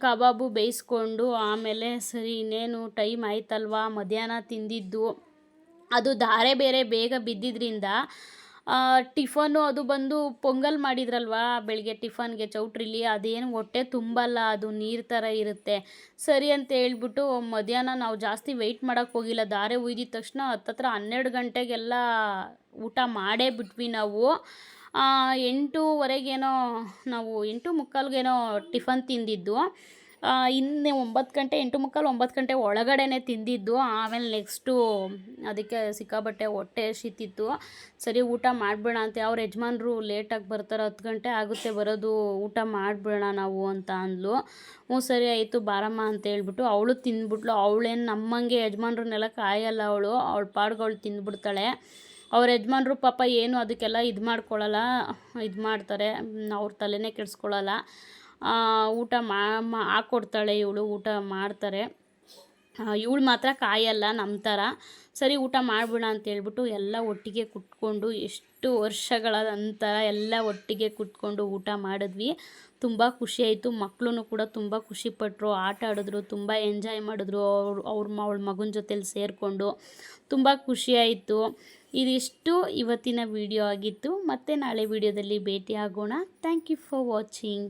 ಕಬಾಬು ಬೇಯಿಸ್ಕೊಂಡು ಆಮೇಲೆ ಸರಿ ಇನ್ನೇನು ಟೈಮ್ ಆಯ್ತಲ್ವ, ಮಧ್ಯಾಹ್ನ ತಿಂದಿದ್ದು ಅದು ಧಾರೆ ಬೇರೆ ಬೇಗ ಬಿದ್ದಿದ್ದರಿಂದ ಟಿಫನು ಅದು ಬಂದು ಪೊಂಗಲ್ ಮಾಡಿದ್ರಲ್ವ ಬೆಳಗ್ಗೆ ಟಿಫನ್ಗೆ ಚೌಟ್ರಿಲಿ, ಅದೇನು ಹೊಟ್ಟೆ ತುಂಬಲ್ಲ, ಅದು ನೀರು ಥರ ಇರುತ್ತೆ. ಸರಿ ಅಂತ ಹೇಳ್ಬಿಟ್ಟು ಮಧ್ಯಾಹ್ನ ನಾವು ಜಾಸ್ತಿ ವೆಯ್ಟ್ ಮಾಡೋಕ್ಕೆ ಹೋಗಿಲ್ಲ. ಧಾರೆ ಉಯ್ದಿದ ತಕ್ಷಣ ಹತ್ತತ್ರ 12 ಗಂಟೆಗೆಲ್ಲ ಊಟ ಮಾಡೇ ಬಿಟ್ವಿ ನಾವು. 8:15ಗೇನೋ ನಾವು 8:45ಗೇನೋ ಟಿಫನ್ ತಿಂದಿದ್ದು. ಇನ್ನು 9 ಗಂಟೆ 8:45 9 ಗಂಟೆ ಒಳಗಡೆನೇ ತಿಂದಿದ್ದು. ಆಮೇಲೆ ನೆಕ್ಸ್ಟು ಅದಕ್ಕೆ ಸಿಕ್ಕಾಬಟ್ಟೆ ಹೊಟ್ಟೆ ಹಸಿತಿತ್ತು. ಸರಿ ಊಟ ಮಾಡಿಬಿಡೋಣ ಅಂತ, ಅವ್ರ ಯಜಮಾನ್ರು ಲೇಟಾಗಿ ಬರ್ತಾರೆ, 10 ಗಂಟೆ ಆಗುತ್ತೆ ಬರೋದು, ಊಟ ಮಾಡಿಬಿಡೋಣ ನಾವು ಅಂತ ಅಂದ್ಲು. ಸರಿ ಆಯಿತು ಬಾರಮ್ಮ ಅಂತ ಹೇಳ್ಬಿಟ್ಟು ಅವಳು ತಿಂದ್ಬಿಟ್ಲು. ಅವಳೇನು ನಮ್ಮಂಗೆ ಯಜಮಾನ್ರನ್ನೆಲ್ಲ ಕಾಯಲ್ಲ, ಅವಳ ಪಾಡ್ಗೆ ಅವಳು ತಿಂದ್ಬಿಡ್ತಾಳೆ. ಅವ್ರ ಯಜಮಾನ್ರು ಪಾಪ ಏನು ಅದಕ್ಕೆಲ್ಲ ಇದು ಮಾಡ್ತಾರೆ, ಅವ್ರ ತಲೆನೇ ಕೆಡಿಸ್ಕೊಳ್ಳಲ್ಲ. ಊಟ ಹಾಕ್ಕೊಡ್ತಾಳೆ ಇವಳು, ಊಟ ಮಾಡ್ತಾರೆ. ಇವಳು ಮಾತ್ರ ಕಾಯಲ್ಲ ನಮ್ಮ ಥರ. ಸರಿ ಊಟ ಮಾಡಿಬಿಡೋಣ ಅಂತೇಳ್ಬಿಟ್ಟು ಎಲ್ಲ ಒಟ್ಟಿಗೆ ಕುತ್ಕೊಂಡು ಎಷ್ಟು ವರ್ಷಗಳ ನಂತರ ಎಲ್ಲ ಒಟ್ಟಿಗೆ ಕುತ್ಕೊಂಡು ಊಟ ಮಾಡಿದ್ವಿ. ತುಂಬ ಖುಷಿಯಾಯಿತು. ಮಕ್ಕಳು ಕೂಡ ತುಂಬ ಖುಷಿಪಟ್ಟರು, ಆಟ ಆಡಿದ್ರು, ತುಂಬ ಎಂಜಾಯ್ ಮಾಡಿದ್ರು. ಅವಳ ಮಗನ ಜೊತೆಲಿ ಸೇರಿಕೊಂಡು ತುಂಬ ಖುಷಿಯಾಯಿತು. ಇದಿಷ್ಟು ಇವತ್ತಿನ ವಿಡಿಯೋ ಆಗಿತ್ತು. ಮತ್ತೆ ನಾಳೆ ವಿಡಿಯೋದಲ್ಲಿ ಭೇಟಿ ಆಗೋಣ. Thank you for watching.